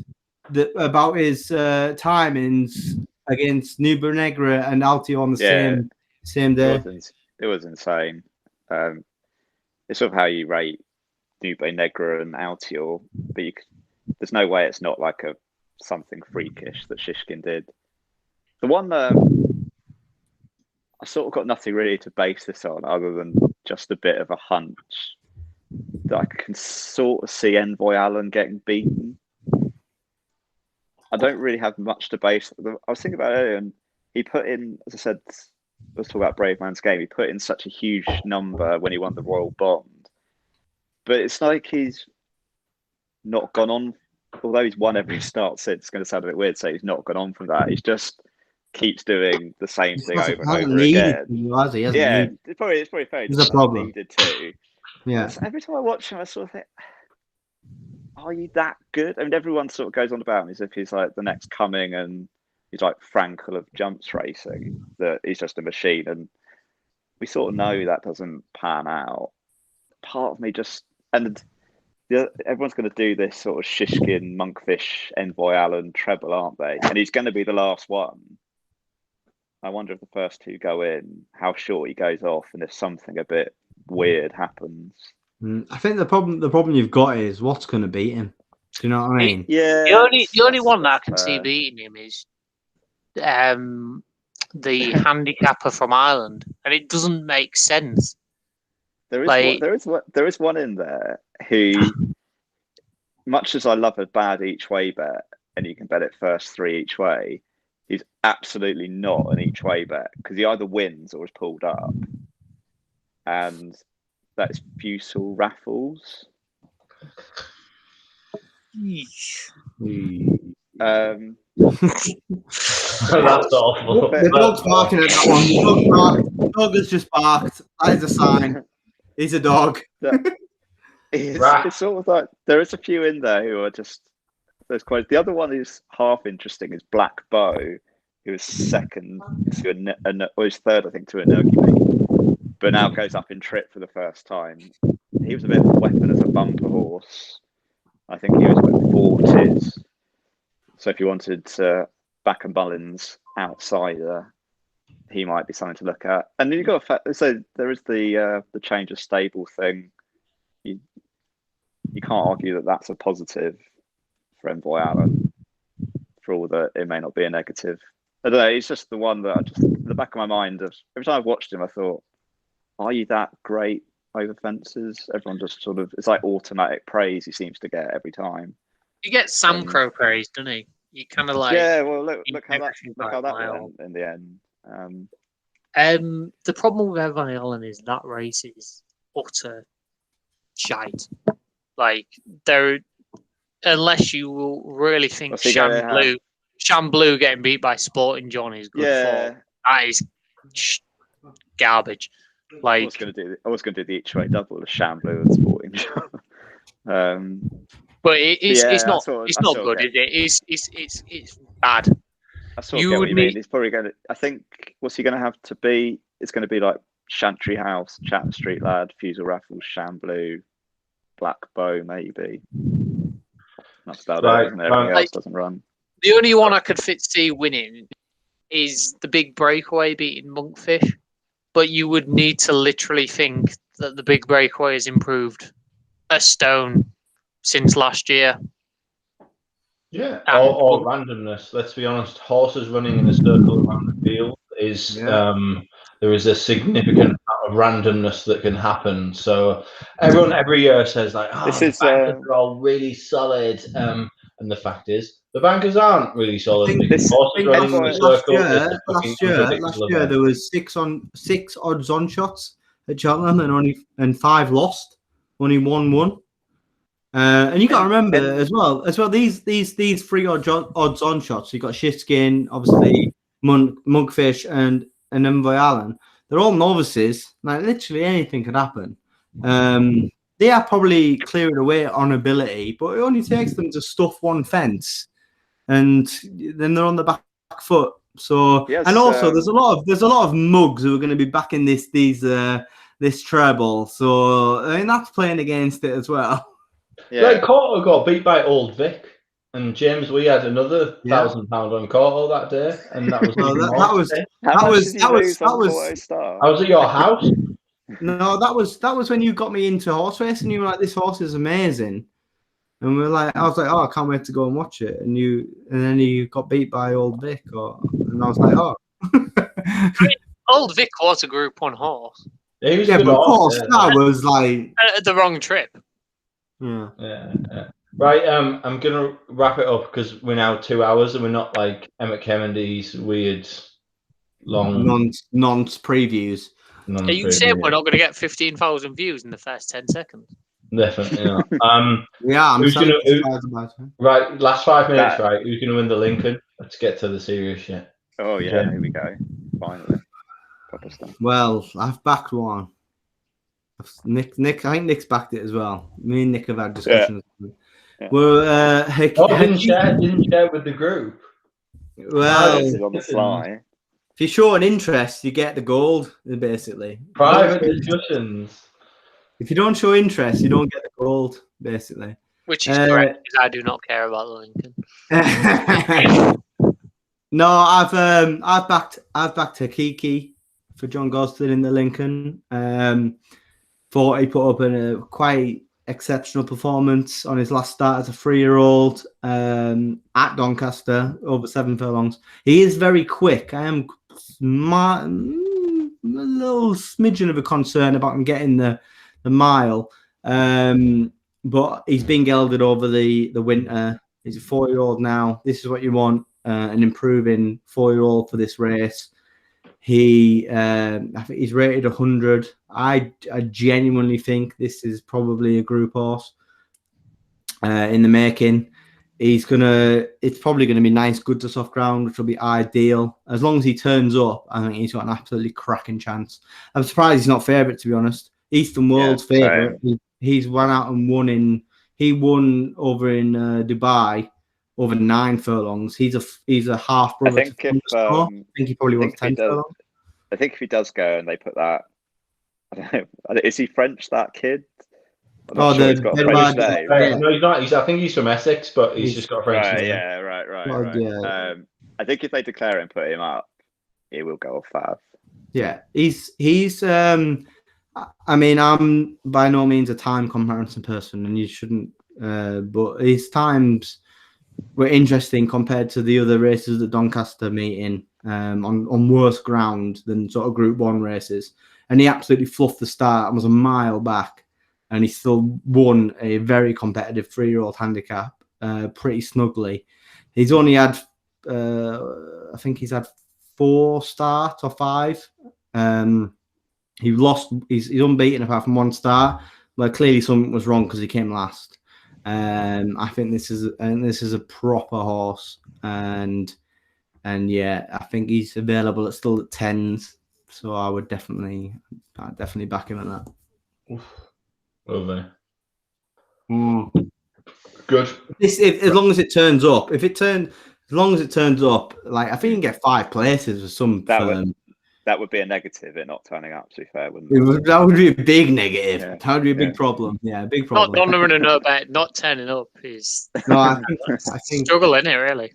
that about his timings against Nuba Negra and Altio on the same day. It was insane. It's sort of how you rate Nuba Negra and Altio, but there's no way it's not like something freakish that Shishkin did. The one I sort of got nothing really to base this on other than just a bit of a hunch that I can sort of see Envoy Allen getting beaten. I don't really have much to base. I was thinking about it earlier, and he put in, as I said, let's talk about Brave Man's Game. He put in such a huge number when he won the Royal Bond, but it's like he's not gone on. Although he's won every start since, it's going to sound a bit weird to say he's not gone on from that. He's just keeps doing the same thing over and over again. It's probably fair. There's a problem. Needed to. Yeah. So every time I watch him, I sort of think, are you that good? I mean, everyone sort of goes on about him as if he's like the next coming, and he's like Frankel of jumps racing. That he's just a machine, and we sort of know that doesn't pan out. Part of me just everyone's going to do this sort of Shishkin, Monkfish, Envoy Allen treble, aren't they? And he's going to be the last one. I wonder if the first two go in, how short he goes off, and if something a bit weird happens. I think the problem you've got is what's going to beat him. Do you know what I mean? Yeah. The only one that I can see beating him is the handicapper from Ireland, and it doesn't make sense. There is one in there who, much as I love a bad each way bet, and you can bet it first 3 each way, he's absolutely not an each way bet because he either wins or is pulled up, and that is Fusel Raffles. That's awful. The dog's barking at that one. The dog has just barked. That is a sign. He's a dog. It's sort of like there is a few in there who are just there's quite. The other one who's half interesting is Black Bow, who was second to or his third, I think, to a Nurki, but now goes up in trip for the first time. He was a bit of a weapon as a bumper horse. I think he was with 40s. So if you wanted to back a Mullins outsider, he might be something to look at. And then you've got so there is the change of stable thing. You can't argue that that's a positive for Envoy Allen, for all that it may not be a negative. I don't know. It's just the one that I just in the back of my mind. Every time I've watched him, I thought, "Are you that great over fences?" Everyone just sort of it's like automatic praise he seems to get every time. He gets Sam Crow praise, doesn't he? You kind of like Well, look how that went in the end. The problem with Envoy Allen is that race is utter shite. Like unless you will really think Shamblou getting beat by Sporting John is good form. That is garbage. Like I was going to do the each way double of Shamblou and Sporting John. But it's not good, is it? It's bad. I sort of get what you mean. He's probably going to. I think what's he going to have to be? It's going to be like Chantry House, Chatham Street Lad, Fusel Raffles, Shamblou, Black Bow, maybe. That's about it. Isn't it? Everything else doesn't run. The only one I could see winning is the big breakaway beating Monkfish, but you would need to literally think that the big breakaway has improved a stone since last year. Yeah, or randomness. Let's be honest. Horses running in a circle around the field is there is a significant amount of randomness that can happen. So everyone every year says like, the bankers are all really solid. And the fact is, the bankers aren't really solid. Last year there was six odds on shots at Cheltenham and 5 lost. Only 1 won. And you got to remember as well these 3 odds on shots. You got Shitskin, obviously Monkfish, and Envoy Allen. They're all novices. Like literally anything could happen. They are probably clearing away on ability, but it only takes them to stuff one fence, and then they're on the back foot. So and also there's a lot of mugs who are going to be backing this treble. So I mean that's playing against it as well. Yeah, like Corto got beat by Old Vic, and James we had another £1,000 on Corto that day, and that was I was at your house. No, that was when you got me into horse racing, and you were like, "This horse is amazing," and I was like, "Oh, I can't wait to go and watch it." And then you got beat by Old Vic, and I was like, "Oh." Old Vic was a Group 1 horse. Yeah, but of course that was like the wrong trip. Yeah. Right, I'm gonna wrap it up because we're now 2 hours and we're not like Emmett Kennedy's weird long nonce previews. Are you saying we're not going to get 15,000 views in the first 10 seconds? Definitely not. Yeah, I'm surprised about it. Right, last 5 minutes, right? Who's gonna win the Lincoln? Let's get to the serious shit. Oh yeah, here we go. Finally, proper stuff. Well, I've backed one. Nick, I think Nick's backed it as well. Me and Nick have had discussions. Yeah. Well, didn't share with the group. Well, on the fly. If you show an interest, you get the gold, basically. Private discussions. If you don't show interest, you don't get the gold, basically. Which is correct, because I do not care about the Lincoln. No, I've backed Hakiki for John Gosling in the Lincoln. Thought he put up a quite exceptional performance on his last start as a 3-year-old at Doncaster, over 7 furlongs. He is very quick. I am a little smidgen of a concern about him getting the mile, but he's been gelded over the winter. He's a 4-year-old now. This is what you want, an improving 4-year-old for this race. I think he's rated 100. I genuinely think this is probably a group horse in the making. It's probably gonna be nice, good to soft ground, which will be ideal. As long as he turns up, I think he's got an absolutely cracking chance. I'm surprised he's not favourite, to be honest. Eastern World's favourite. He's run out and won over in Dubai over 9 furlongs. He's a half brother. I think he probably wants 10 furlongs. I think if he does go and they put that, I don't know. Is he French? That kid? He's got a French name. No, he's not. I think he's from Essex, but he's just got a French name. Yeah, right. Yeah. I think if they declare it and put him up, he will go off fab. Yeah, he's. I mean, I'm by no means a time comparison person, and you shouldn't. But his times were interesting compared to the other races at Doncaster meeting on worse ground than sort of Group 1 races. And he absolutely fluffed the start and was a mile back. And he still won a very competitive 3-year-old handicap pretty snugly. He's only had, I think he's had 4 starts or 5. He's unbeaten apart from 1 start. But clearly something was wrong because he came last. I think this is a proper horse, and yeah, I think he's available still at 10s, so I'd definitely back him at that. Oof. Lovely. Good. As long as it turns up, as long as it turns up, like I think you can get 5 places with some. That would be a negative, it not turning up, to be fair, wouldn't it? That would be a big negative. Yeah. That would be a big problem. Yeah, a big problem. Not knowing to know about not turning up is I think struggle, isn't it, really?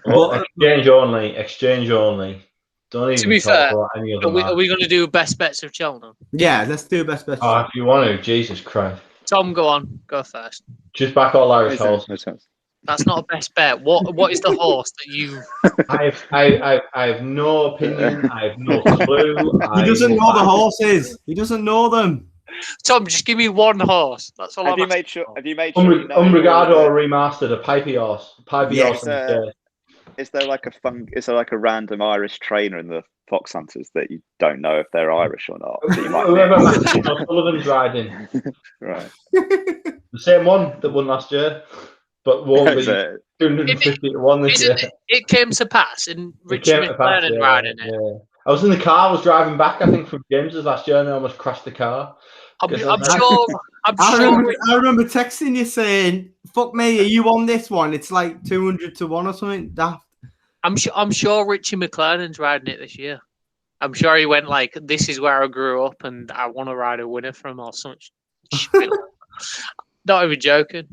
Well, exchange only. Don't even to be fair, about any other are we going to do best bets of Cheltenham? Yeah, let's do best bets. Oh, if you want to, Jesus Christ. Tom, go first. Just back all Irish horses. That's not a best bet. What is the horse that you? I have no opinion. I have no clue. He doesn't know the horses. He doesn't know them. Tom, just give me one horse. That's all. Have you made sure? Umbrigado remastered, a pipey horse. Is there like a random Irish trainer in the Fox Hunters that you don't know if they're Irish or not? Whoever Sullivan's riding. Right. The same one that won last year. But won't be 250 to 1 this year. It came to pass, and Richard McLaren riding it. Yeah. I was in the car. I was driving back, I think, from James's last year, and I almost crashed the car. I'm sure. I remember texting you saying, "Fuck me, are you on this one? It's like 200 to 1 or something." Daft. I'm sure Richie McLaren's riding it this year. I'm sure he went like, "This is where I grew up, and I want to ride a winner from," or something. Not even joking.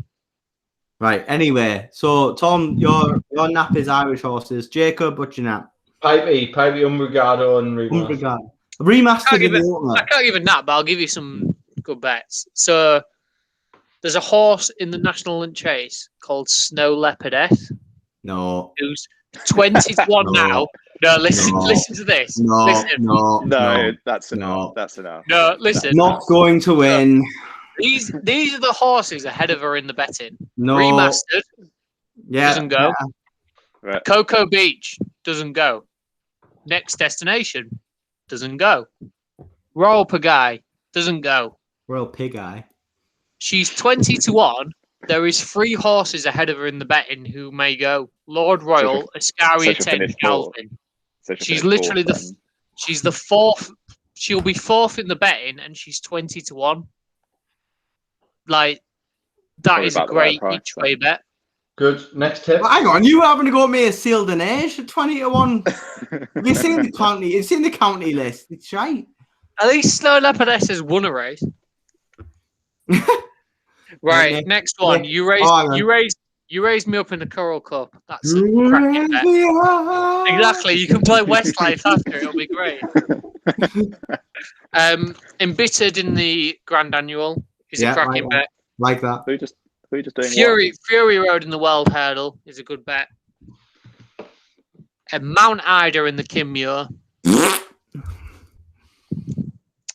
Right. Anyway, so Tom, your nap is Irish horses. Jacob, what's your nap? Pipey, Umbrigado, and Remastered. Remastered. I can't give a nap, but I'll give you some good bets. So there's a horse in the National Link Chase called Snow Leopardess. No. Who's 20 to 1 now. No, listen to this. No, that's enough. That's enough. No, listen. Not going to win. These are the horses ahead of her in the betting. No. Remastered doesn't go. Yeah. Right. Cocoa Beach doesn't go. Next Destination doesn't go. Royal Pagaille doesn't go. Royal Pig Eye. She's 20 to 1. There is 3 horses ahead of her in the betting who may go. Lord Royal, Ascaria 10, Galvin. She's literally she's the 4th. She'll be 4th in the betting, and she's 20 to 1. Like, that Probably is a about the right great price, each way bet. Good. Next tip. Well, hang on, you were having to go me a sealed an age at 20 to 1. You've seen the county. You've seen the county list. It's right. At least Snow Leopardess has won a race. Right, Nick, next one. Nick, You raised me up in the Coral Cup. That's a cracking bet. Exactly. You can play Westlife after. It'll be great. Embittered in the Grand Annual is a cracking bet. Like that. Who just doing Fury Road in the World Hurdle is a good bet. Mount Ida in the Kinmure.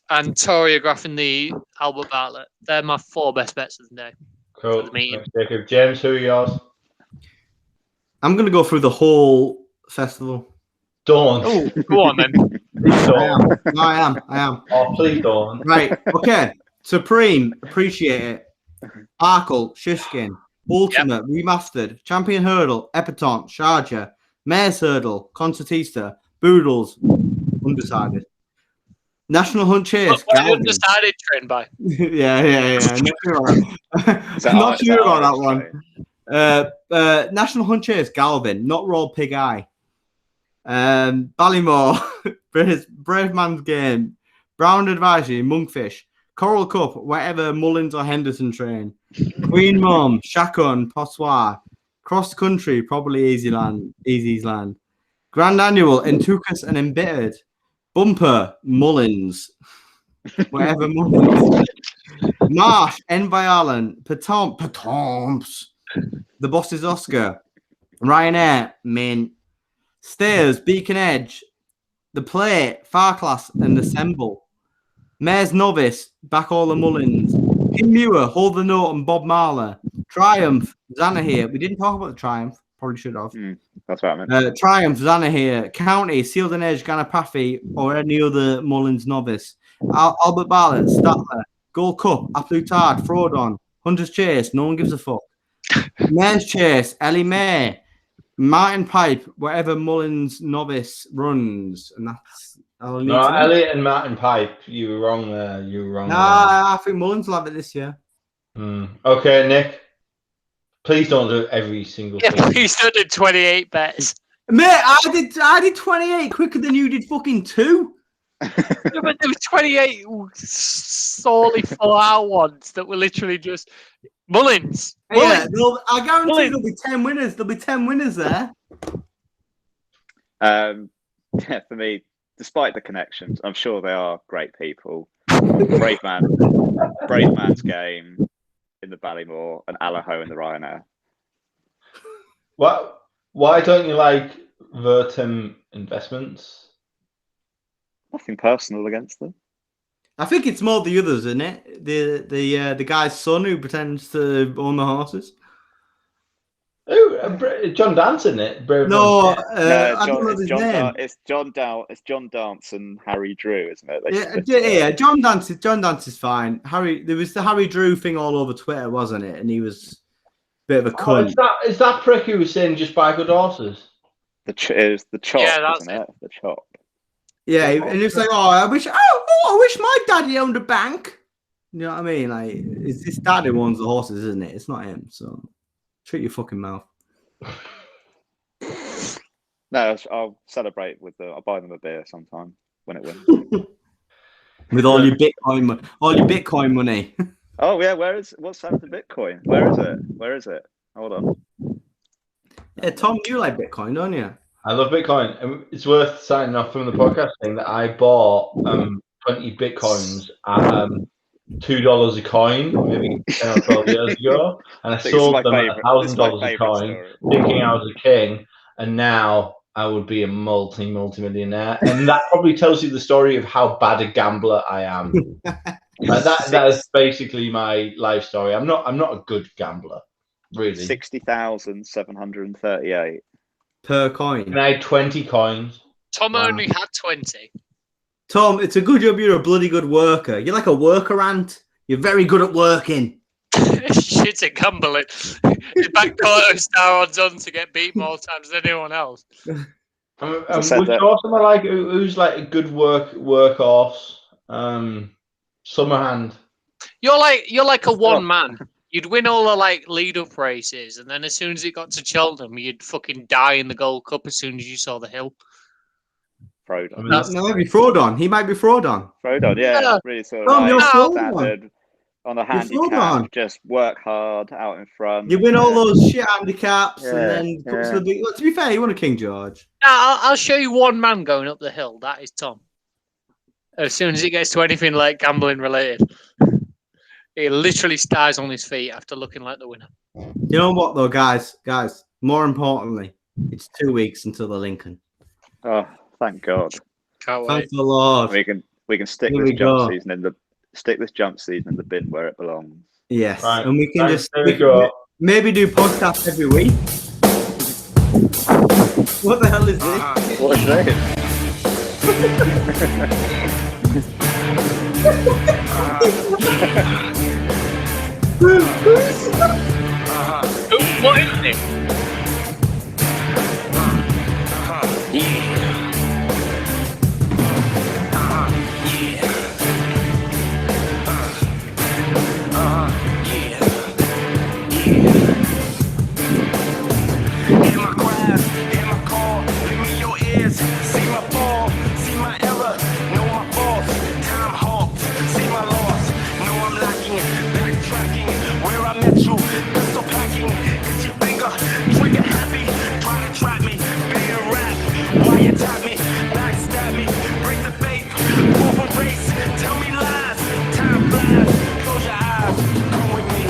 And Choreograph in the Albert Bartlett. They're my 4 best bets of the day. Cool. The meeting. Thanks, Jacob. James, who are yours? I'm going to go through the whole festival. Dawn. Oh, go on then. Dawn. I am. Oh, please, Dawn. Right. Okay. Supreme. Appreciate it. Arkle. Shishkin. Ultimate. Remastered. Champion Hurdle. Epatante. Sharjah. Mare's Hurdle. Concertista. Boodles. Undecided. National Hunt Chase. Undecided trend by. yeah. Not sure about that one. National Hunt Chase. Galvin. Not Royal Pig Eye. Ballymore. Brave Man's Game. Brown Advisory. Monkfish. Coral Cup. Whatever Mullins or Henderson train. Queen Mum. Chacon. Possoir. Cross Country. Probably Easy's Land. Grand Annual. Entucas and Embittered. Bumper, Mullins. Whatever Mullins. Marsh, Environment, Patomps. The Boss is Oscar. Ryanair, Mint. Stairs, Beacon Edge. The Plate, Farclass, and Assemble. Mare's Novice, Back All the Mullins. Kim Muir, Hold the Note, and Bob Marler. Triumph, Zanahir. We didn't talk about the Triumph. Probably should have. That's what I meant. Triumph, Zanahir, County, Sealed and Edge, Ganapathy, or any other Mullins novice. Albert Bartlett, Statler, Gold Cup, Aplutard, Frodon, Hunter's Chase, no one gives a fuck. Mare's Chase, Ellie May, Martin Pipe, whatever Mullins novice runs. And that's all I need to know. Elliott and Martin Pipe, you were wrong there. I think Mullins will have it this year. Okay, Nick. Please don't do every single thing. Please don't do 28 bets. Mate, I did 28 quicker than you did fucking 2. But there were 28 solely 4-hour ones that were literally just Mullins. Yeah, I guarantee there'll be 10 winners. There'll be 10 winners there. Yeah, for me, despite the connections, I'm sure they are great people. Brave Man's Game in the Ballymore and Allaho in the Ryanair. Why don't you like Vertem Investments? Nothing personal against them. I think it's more the others, isn't it? The guy's son who pretends to own the horses. Oh, John Dance, isn't it? No, I don't know his name. It's John Dance and Harry Drew, isn't it? Yeah. John Dance is fine. There was the Harry Drew thing all over Twitter, wasn't it? And he was a bit of a cunt. Is that prick who was saying just buy good horses? It was the chop, isn't it? The chop. Yeah, and it's like, I wish my daddy owned a bank. You know what I mean? Like, it's his dad who owns the horses, isn't it? It's not him. So, shut your fucking mouth. No, I'll celebrate I'll buy them a beer sometime when it wins. With all your Bitcoin money. Oh yeah, what's happened to Bitcoin? Where is it? Hold on. Yeah, Tom, you like Bitcoin, don't you? I love Bitcoin. It's worth signing off from the podcast saying that I bought 20 Bitcoins at $2 a coin, maybe 10 or 12 years ago, and I sold them at $1,000 a coin, thinking I was a king, and now I would be a multi-millionaire. And that probably tells you the story of how bad a gambler I am. That is basically my life story. I'm not a good gambler, really. 60,738 per coin. And I had 20 coins. Tom only had 20. Tom, it's a good job you're a bloody good worker. You're like a worker ant. You're very good at working. Shit at gambling. His back quarter star odds on to get beat more times than anyone else. Would you also like who's like a good workhorse? Summerhand. You're like a one man. You'd win all the like lead up races, and then as soon as it got to Cheltenham, you'd fucking die in the Gold Cup as soon as you saw the hill. Frodon. No, maybe Frodon. He might be Frodon. Frodon, yeah. Really sort of Tom, you're standard on a handicap. Just work hard out in front. You win all those shit handicaps, and then comes to the big. Well, to be fair, you won a King George. I'll show you one man going up the hill. That is Tom. As soon as it gets to anything like gambling related, he literally stars on his feet after looking like the winner. You know what, though, guys? More importantly, it's 2 weeks until the Lincoln. Oh, thank God! Can't wait. Thank the Lord. We can stick this jump season in the bin where it belongs. Yes, right. And we can maybe do podcasts every week. What the hell is this? What is this? What is it? Hear my cries, hear my call, leave me your ears, see my fall, see my error, know my faults, time halts, see my loss, know I'm lacking, backtracking, where I met you, pistol packing, hit your finger, trigger happy, try to trap me, being rap, why you tap me, backstab me, break the faith, wolf a race, tell me lies, time flies, close your eyes, come with me.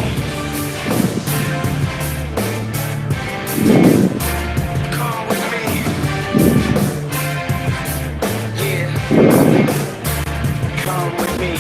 Come with me. Yeah. Come with me.